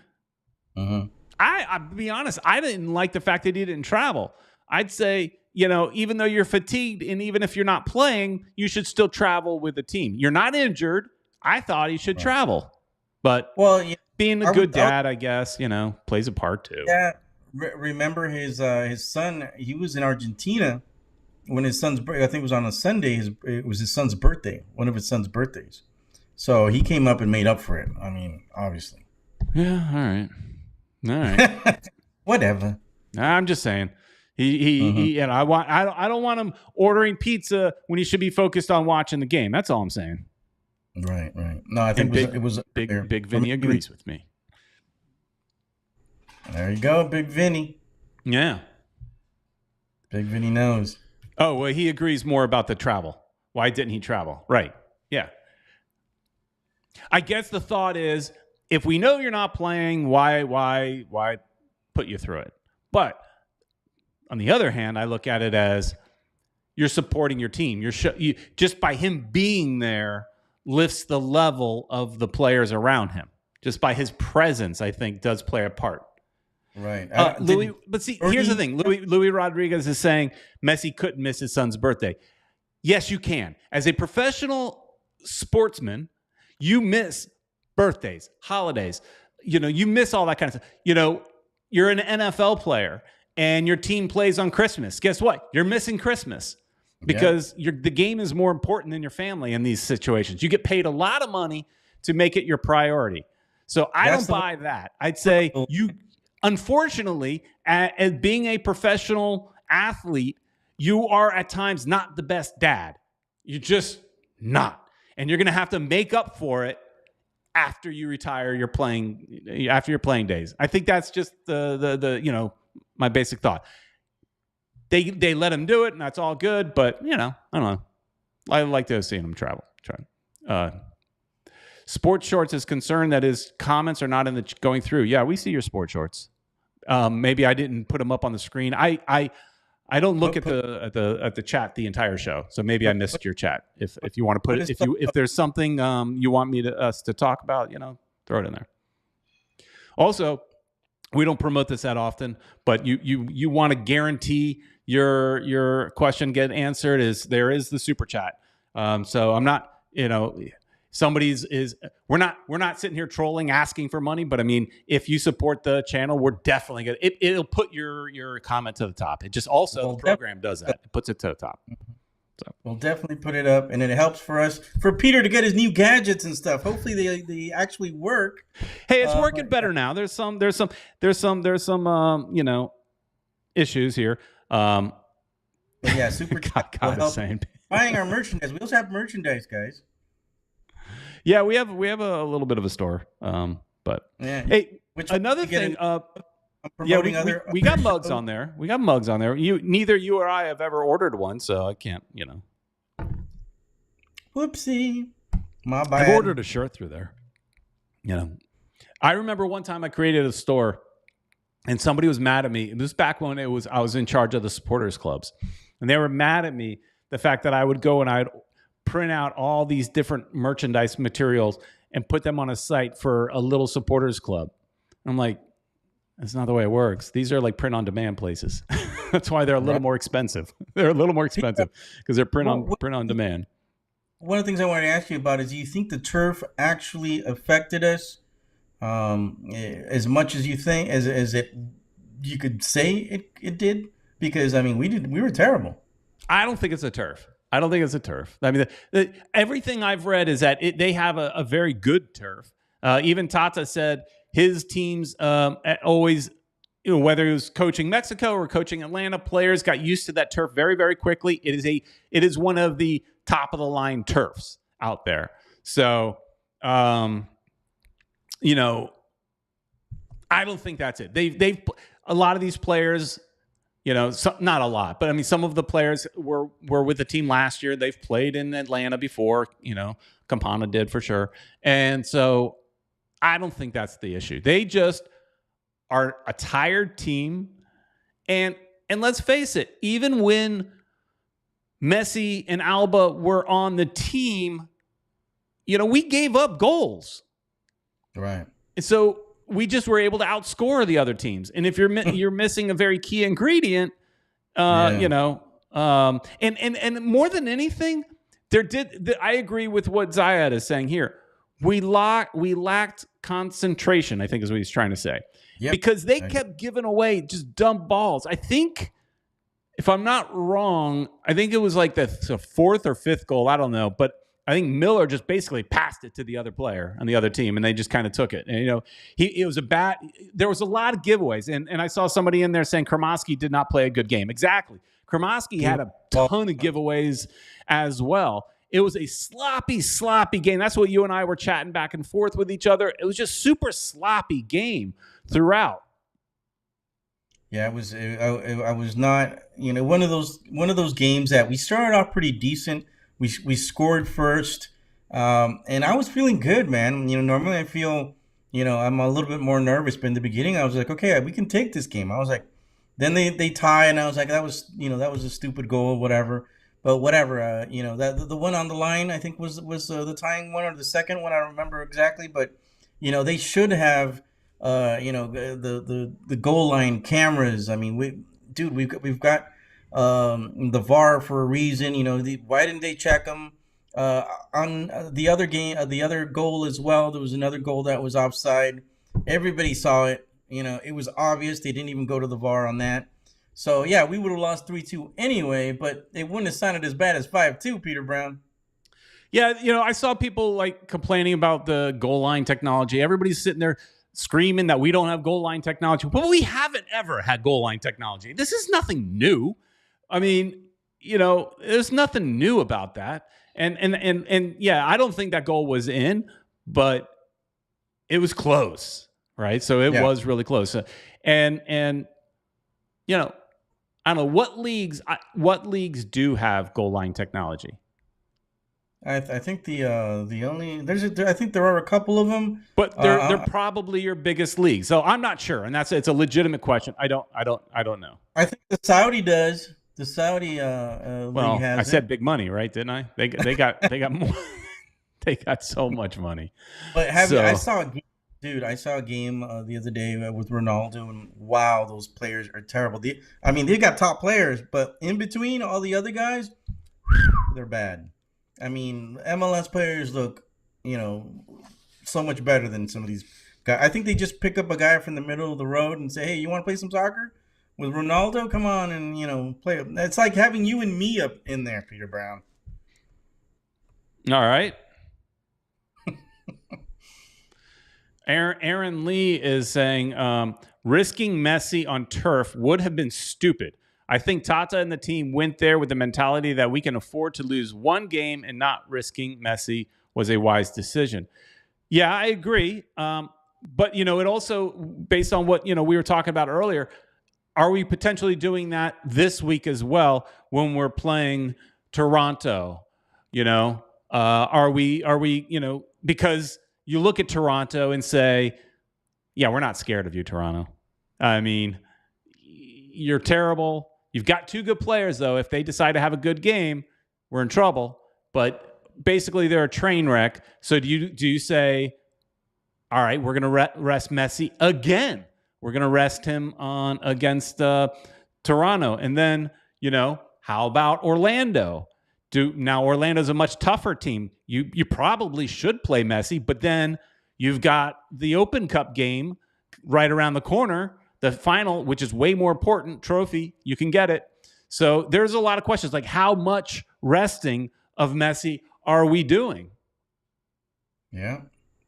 Mm-hmm. I'll be honest, I didn't like the fact that he didn't travel. I'd say, even though you're fatigued and even if you're not playing, you should still travel with the team. You're not injured. I thought he should travel. But being a good dad, I guess, plays a part too. Yeah. Remember his son, he was in Argentina when his son's birthday, I think it was on a Sunday. It was his son's birthday, one of his son's birthdays. So he came up and made up for it. I mean, obviously. Yeah, all right. Whatever. I'm just saying. He and I don't want him ordering pizza when he should be focused on watching the game. That's all I'm saying. Right. No, I think it was Big Vinny agrees with me. There you go, Big Vinny. Yeah. Big Vinny knows. Oh, well, he agrees more about the travel. Why didn't he travel? Right. Yeah. I guess the thought is, if we know you're not playing, why put you through it? But on the other hand, I look at it as you're supporting your team. You just by him being there lifts the level of the players around him. Just by his presence, I think, does play a part. Right. But see, here's the thing. Louis Rodrigues is saying Messi couldn't miss his son's birthday. Yes, you can. As a professional sportsman, you miss birthdays, holidays. you miss all that kind of stuff. You're an NFL player and your team plays on Christmas. Guess what? You're missing Christmas because the game is more important than your family in these situations. You get paid a lot of money to make it your priority. So I don't buy that. I'd say unfortunately, as being a professional athlete, you are at times not the best dad. You're just not. And you're going to have to make up for it after you retire after your playing days. I think that's just the my basic thought. They let him do it, and that's all good. But I don't know. I like to see him travel. Sports Shorts is concerned that his comments are not going through. Yeah, we see your sports shorts. Maybe I didn't put them up on the screen. I don't look at the chat the entire show, so maybe I missed your chat. If you want to put it, if there's something you want us to talk about, throw it in there. Also, we don't promote this that often, but you want to guarantee your question get answered. There is the super chat. So I'm not we're not sitting here trolling asking for money, but I mean, if you support the channel, we're definitely gonna it'll put your comment to the top. It just also the program does that. It puts it to the top. So we'll definitely put it up, and it helps for Peter to get his new gadgets and stuff. Hopefully they actually work. Hey, it's working better now. There's some issues here. But yeah, super God is saying buying our merchandise. We also have merchandise, guys. Yeah, we have a little bit of a store. But hey, another thing. We got mugs on there. We got mugs on there. Neither you or I have ever ordered one, so I can't. Whoopsie, my bad. I've ordered a shirt through there. I remember one time I created a store, and somebody was mad at me. This was back when I was in charge of the supporters clubs, and they were mad at me the fact that I would go and I'd print out all these different merchandise materials and put them on a site for a little supporters club. I'm like, that's not the way it works. These are like print on demand places. That's why they're a little more expensive. They're a little more expensive because they're print on demand. One of the things I wanted to ask you about is, do you think the turf actually affected us as much as you think, you could say it did? Because I mean, we were terrible. I don't think it's a turf. I mean, everything I've read is that they have a very good turf. Even Tata said his teams always, whether he was coaching Mexico or coaching Atlanta, players got used to that turf very, very quickly. It is one of the top of the line turfs out there. So, I don't think that's it. They've a lot of these players. Not a lot, but I mean, some of the players were with the team last year. They've played in Atlanta before, Campana did for sure. And so I don't think that's the issue. They just are a tired team. And let's face it, even when Messi and Alba were on the team, we gave up goals. Right. And so we just were able to outscore the other teams. And if you're missing a very key ingredient, and more than anything, I agree with what Zayed is saying here. We lacked concentration, I think is what he's trying to say. Yep. Because they kept giving away just dumb balls. I think, if I'm not wrong, I think it was like the fourth or fifth goal. I don't know. But I think Miller just basically passed it to the other player on the other team, and they just kind of took it. And, there was a lot of giveaways. And I saw somebody in there saying Kremovsky did not play a good game. Exactly. Kremovsky had a ton of giveaways as well. It was a sloppy game. That's what you and I were chatting back and forth with each other. It was just super sloppy game throughout. Yeah, it was. I was not. One of those games that we started off pretty decent. We scored first, and I was feeling good, man. Normally I feel, I'm a little bit more nervous, but in the beginning I was like, okay, we can take this game. I was like, then they tie, and I was like, that was a stupid goal, whatever. But whatever, that the one on the line I think was the tying one, or the second one, I don't remember exactly, but they should have, the goal line cameras. I mean, we've got. The VAR for a reason, why didn't they check them on the other game, the other goal as well? There was another goal that was offside. Everybody saw it. It was obvious. They didn't even go to the VAR on that. So, yeah, we would have lost 3-2 anyway, but it wouldn't have sounded as bad as 5-2, Peter Brown. Yeah, I saw people complaining about the goal line technology. Everybody's sitting there screaming that we don't have goal line technology. But we haven't ever had goal line technology. This is nothing new. I mean, there's nothing new about that. And yeah, I don't think that goal was in, but it was close, right? So it was really close. And I don't know what leagues do have goal line technology. I think the only I think there are a couple of them, but they're probably your biggest league. So I'm not sure, and it's a legitimate question. I don't know. I think the Saudi does. The Saudi league has. I said big money, right? Didn't I? They got more. They got so much money. But I saw a game the other day with Ronaldo, and wow, those players are terrible. They got top players, but in between all the other guys, they're bad. I mean, MLS players look, so much better than some of these guys. I think they just pick up a guy from the middle of the road and say, "Hey, you want to play some soccer with Ronaldo? Come on and play." It's like having you and me up in there, Peter Brown. All right. Aaron Lee is saying, risking Messi on turf would have been stupid. I think Tata and the team went there with the mentality that we can afford to lose one game, and not risking Messi was a wise decision. Yeah, I agree. But, it also, based on what, we were talking about earlier, are we potentially doing that this week as well when we're playing Toronto? Are we, because you look at Toronto and say, yeah, we're not scared of you, Toronto. I mean, you're terrible. You've got two good players, though. If they decide to have a good game, we're in trouble. But basically, they're a train wreck. So do you say, all right, we're going to rest Messi again? We're going to rest him against Toronto. And then, how about Orlando? Now Orlando's a much tougher team. You probably should play Messi, but then you've got the Open Cup game right around the corner. The final, which is way more important, trophy, you can get it. So there's a lot of questions, like how much resting of Messi are we doing? Yeah.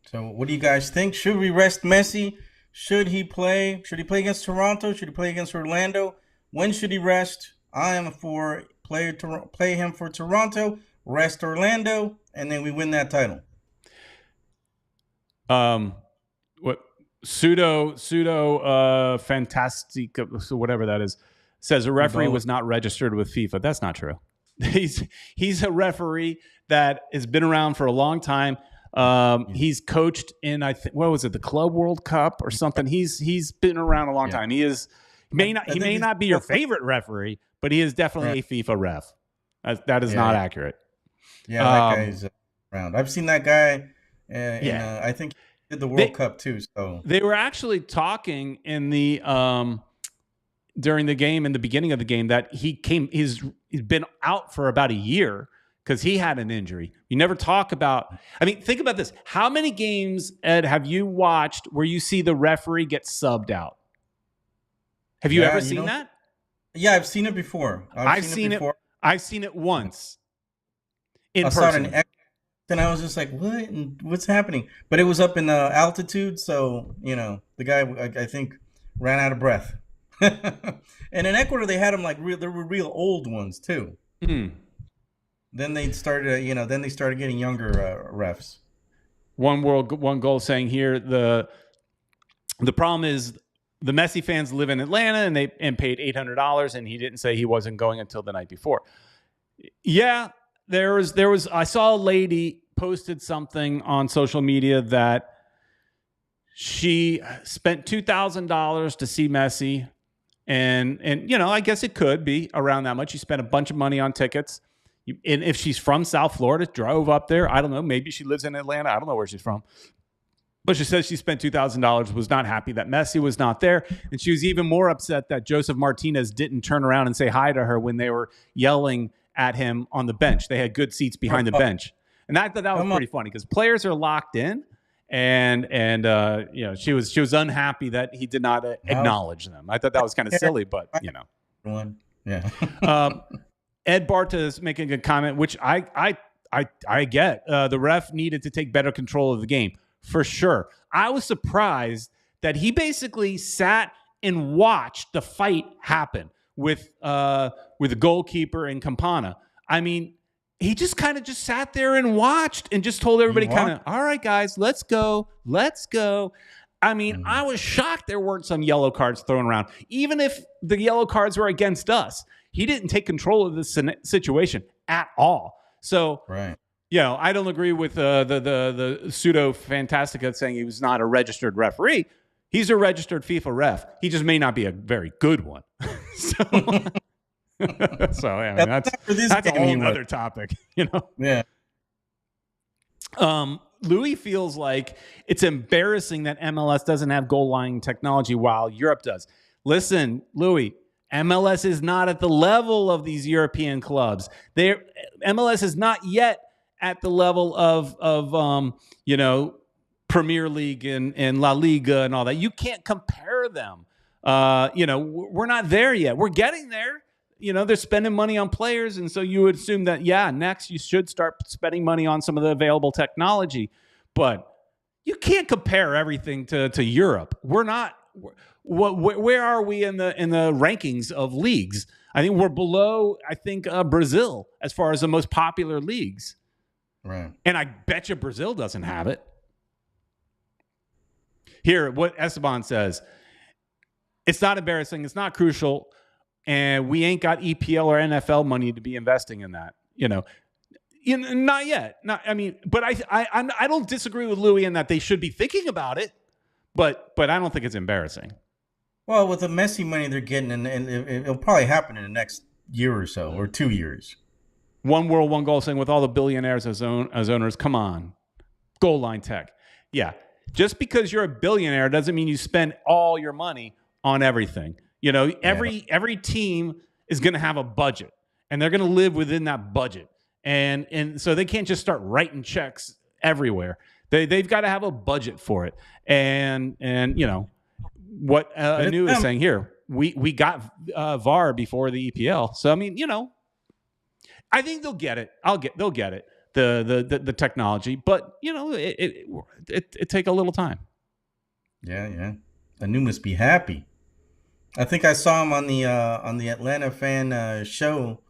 So what do you guys think? Should we rest Messi? Should he play? Should he play against Toronto? Should he play against Orlando? When should he rest? I am for play him for Toronto, rest Orlando, and then we win that title. What? Pseudo fantastic, whatever that is, says a referee was not registered with FIFA. That's not true. He's a referee that has been around for a long time. He's coached in, what was it, the Club World Cup or something. He's been around a long time. He may not be your favorite referee, but he is definitely a FIFA ref. That is not accurate. Yeah, that guy's around. I've seen that guy. I think did the World Cup too. So they were actually talking in the during the game, in the beginning of the game, that he's been out for about a year because he had an injury. You never talk about. I mean, think about this: how many games, Ed, have you watched where you see the referee get subbed out? Have you ever seen that? Yeah, I've seen it before. I've seen it before. I've seen it once in person. Saw it and I was just like, what? What's happening? But it was up in altitude, so, the guy, I think, ran out of breath. And in Ecuador, they had them there were real old ones, too. Mm. Then they started, getting younger refs. One goal saying here, the problem is the Messi fans live in Atlanta and paid $800, and he didn't say he wasn't going until the night before. Yeah. There was I saw a lady posted something on social media that she spent $2,000 to see Messi, and I guess it could be around that much. She spent a bunch of money on tickets, and if she's from South Florida, drove up there. I don't know. Maybe she lives in Atlanta. I don't know where she's from. But she says she spent $2,000, was not happy that Messi was not there. And she was even more upset that Josef Martinez didn't turn around and say hi to her when they were yelling at him on the bench. They had good seats behind the bench. And I thought that was pretty funny because players are locked in and she was unhappy that he did not acknowledge them. I thought that was kind of silly, but One. Yeah. Ed Barta is making a comment, which I get. The ref needed to take better control of the game for sure. I was surprised that he basically sat and watched the fight happen with the goalkeeper and Campana. I mean, he just kind of just sat there and watched and just told everybody kind of, all right, guys, let's go. I mean, I was shocked there weren't some yellow cards thrown around. Even if the yellow cards were against us, he didn't take control of this situation at all. So, right. I don't agree with the pseudo Fantastica saying he was not a registered referee. He's a registered FIFA ref. He just may not be a very good one. So I mean, that's a whole other topic, Yeah. Louis feels like it's embarrassing that MLS doesn't have goal line technology while Europe does. Listen, Louis, MLS is not at the level of these European clubs. MLS is not yet at the level of Premier League and La Liga and all that. You can't compare them. We're not there yet. We're getting there. They're spending money on players, and so you would assume that, next you should start spending money on some of the available technology. But you can't compare everything to Europe. We're not. Where are we in the rankings of leagues? I think we're below, Brazil as far as the most popular leagues. Right. And I bet you Brazil doesn't have it. Here, what Esteban says, it's not embarrassing. It's not crucial. And we ain't got EPL or NFL money to be investing in that. Not yet. But I don't disagree with Louis in that they should be thinking about it. But I don't think it's embarrassing. Well, with the Messi money they're getting, and it'll probably happen in the next year or so, or 2 years. One world, one goal, saying with all the billionaires as owners, come on, goal line tech. Yeah, just because you're a billionaire doesn't mean you spend all your money on everything. Every team is going to have a budget, and they're going to live within that budget, and so they can't just start writing checks everywhere. They've got to have a budget for it, and what Anu is saying here, we got VAR before the EPL, so I mean, I think they'll get it. They'll get it. The technology, but it take a little time. Yeah. Anu must be happy. I think I saw him on the Atlanta fan show.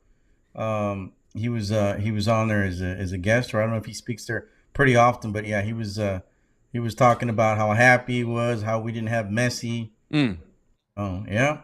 He was on there as a guest, or I don't know if he speaks there pretty often, but yeah, he was talking about how happy he was, how we didn't have Messi. Oh yeah.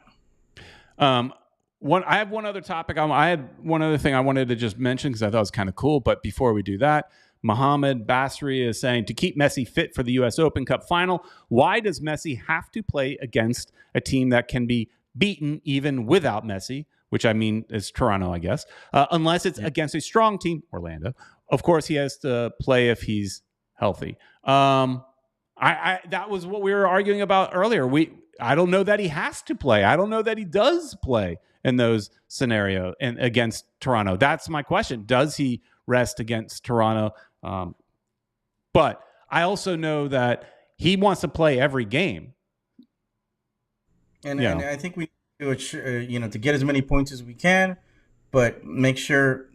I have one other topic. I had one other thing I wanted to just mention because I thought it was kind of cool. But before we do that, Mohamed Basri is saying, to keep Messi fit for the U.S. Open Cup final, why does Messi have to play against a team that can be beaten even without Messi, which I mean is Toronto, I guess, unless it's against a strong team, Orlando. Of course, he has to play if he's healthy. That was what we were arguing about earlier. I don't know that he has to play. I don't know that he does play in those scenarios and against Toronto. That's my question. Does he rest against Toronto? But I also know that he wants to play every game. And I think we do it, to get as many points as we can, but make sure,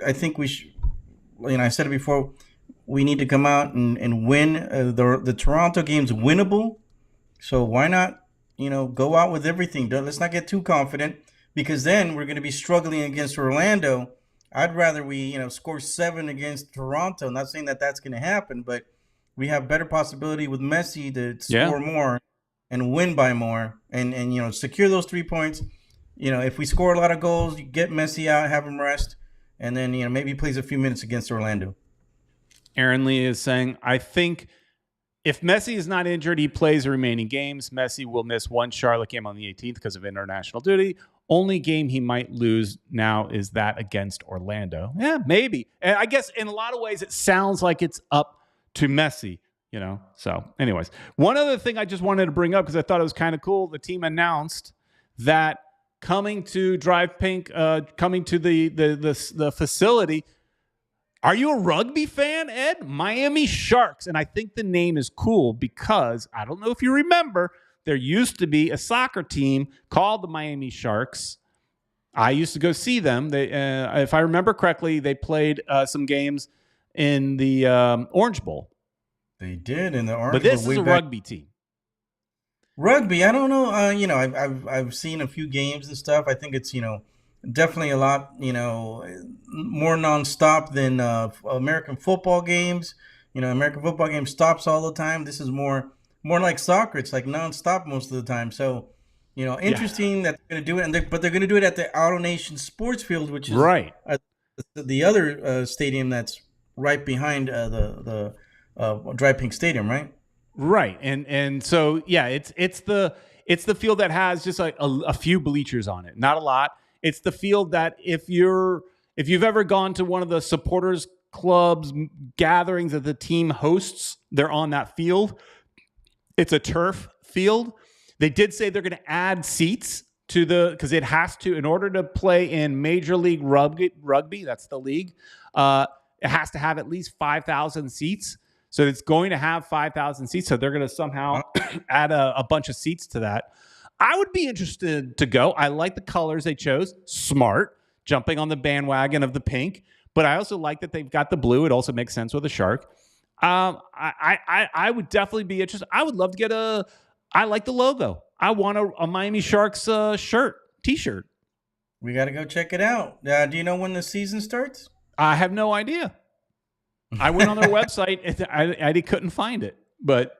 I think we should, I said it before, we need to come out and win. The Toronto game's winnable. So why not, go out with everything? Let's not get too confident, because then we're going to be struggling against Orlando. I'd rather we, score 7 against Toronto. I'm not saying that that's going to happen, but we have better possibility with Messi to score more and win by more and secure those 3 points. If we score a lot of goals, you get Messi out, have him rest, and then, maybe he plays a few minutes against Orlando. Aaron Lee is saying, I think if Messi is not injured, he plays the remaining games. Messi will miss one Charlotte game on the 18th because of international duty. Only game he might lose now is that against Orlando. Yeah, maybe. And I guess in a lot of ways, it sounds like it's up to Messi, So anyways, one other thing I just wanted to bring up because I thought it was kind of cool. The team announced that coming to Drive Pink, coming to the facility, Are you a rugby fan, Ed? Miami Sharks. And I think the name is cool because I don't know if you remember, there used to be a soccer team called the Miami Sharks. I used to go see them. They, if I remember correctly, they played some games in the Orange Bowl. They did in the Orange Bowl. But this is a rugby team. Rugby, I don't know. I've seen a few games and stuff. I think it's definitely a lot more nonstop than American football games. American football game stops all the time. This is more like soccer. It's like nonstop most of the time. So interesting that they're going to do it, but they're going to do it at the Auto Nation Sports Field, which is right. The other stadium that's right behind the Dry Pink Stadium, right? Right, and so yeah, it's the field that has just like a few bleachers on it, not a lot. It's the field that if you've ever gone to one of the supporters clubs gatherings that the team hosts, they're on that field. It's a turf field. They did say they're going to add seats to because it has to, in order to play in Major League Rugby, that's the league. It has to have at least 5,000 seats. So it's going to have 5,000 seats. So they're going to somehow add a bunch of seats to that. I would be interested to go. I like the colors they chose. Smart, jumping on the bandwagon of the pink. But I also like that they've got the blue. It also makes sense with a shark. I would definitely be interested. I would love to get I like the logo. I want a Miami Sharks t-shirt. We got to go check it out. Do you know when the season starts? I have no idea. I went on their website. I couldn't find it, but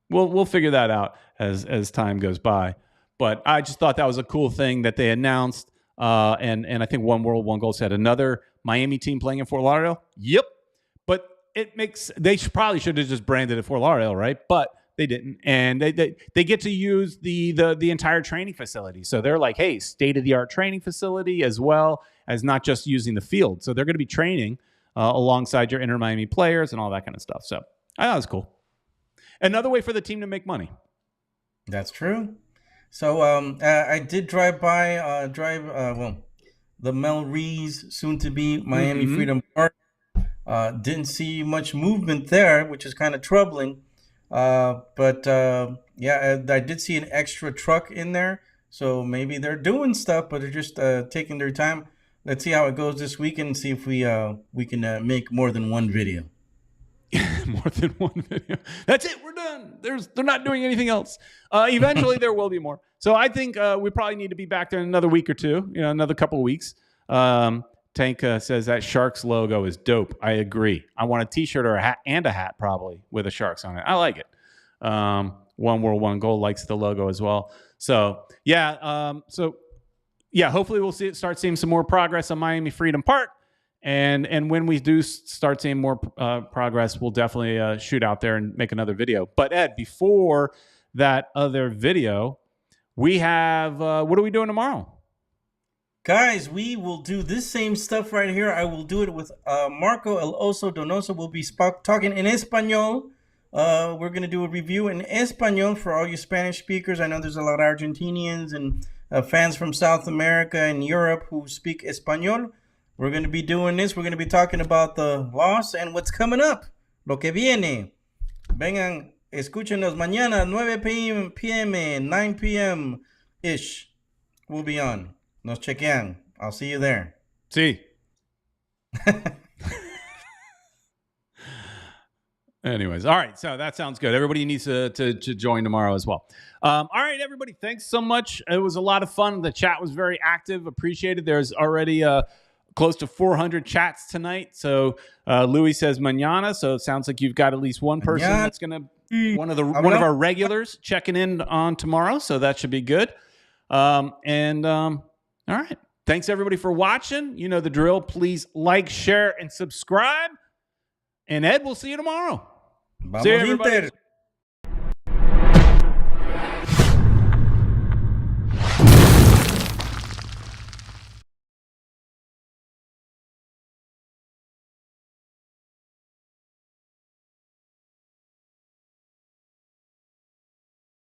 we'll figure that out as time goes by. But I just thought that was a cool thing that they announced. And I think One World, One Goal said another Miami team playing in Fort Lauderdale. Yep. But they probably should have just branded it Fort Lauderdale, right? But they didn't, and they get to use the entire training facility. So they're like, hey, state of the art training facility as well as not just using the field. So they're going to be training alongside your Inter Miami players and all that kind of stuff. So I thought it was cool. Another way for the team to make money. That's true. So I did drive by the Mel Rees, soon to be Miami Freedom Park. Didn't see much movement there, which is kind of troubling. But I did see an extra truck in there. So maybe they're doing stuff, but they're just taking their time. Let's see how it goes this weekend and see if we can make more than one video. More than one video. That's it. We're done. They're not doing anything else. Eventually, there will be more. So I think we probably need to be back there in another week or two. Another couple of weeks. Tank says that Sharks logo is dope. I agree. I want a T-shirt or a hat probably with a Sharks on it. I like it. One World, One Goal likes the logo as well. So yeah. Hopefully we'll start seeing some more progress on Miami Freedom Park. And when we do start seeing more progress, we'll definitely shoot out there and make another video. But Ed, before that other video, we have what are we doing tomorrow? Guys, we will do this same stuff right here. I will do it with Marco El Oso Donoso. We'll be talking in Espanol. We're going to do a review in Espanol for all you Spanish speakers. I know there's a lot of Argentinians and fans from South America and Europe who speak Espanol. We're going to be doing this. We're going to be talking about the loss and what's coming up. Lo que viene. Vengan, escúchenos mañana, 9 p.m., 9 p.m.-ish. We'll be on. Nos chequean. I'll see you there. See. Anyways, all right. So that sounds good. Everybody needs to join tomorrow as well. All right, everybody. Thanks so much. It was a lot of fun. The chat was very active. Appreciated. There's already close to 400 chats tonight. So Louis says mañana. So it sounds like you've got at least one person that's going to be one of our regulars checking in on tomorrow. So that should be good. All right. Thanks everybody for watching. You know the drill. Please like, share, and subscribe. And Ed, we'll see you tomorrow. Vamos, see you, everybody. Inter.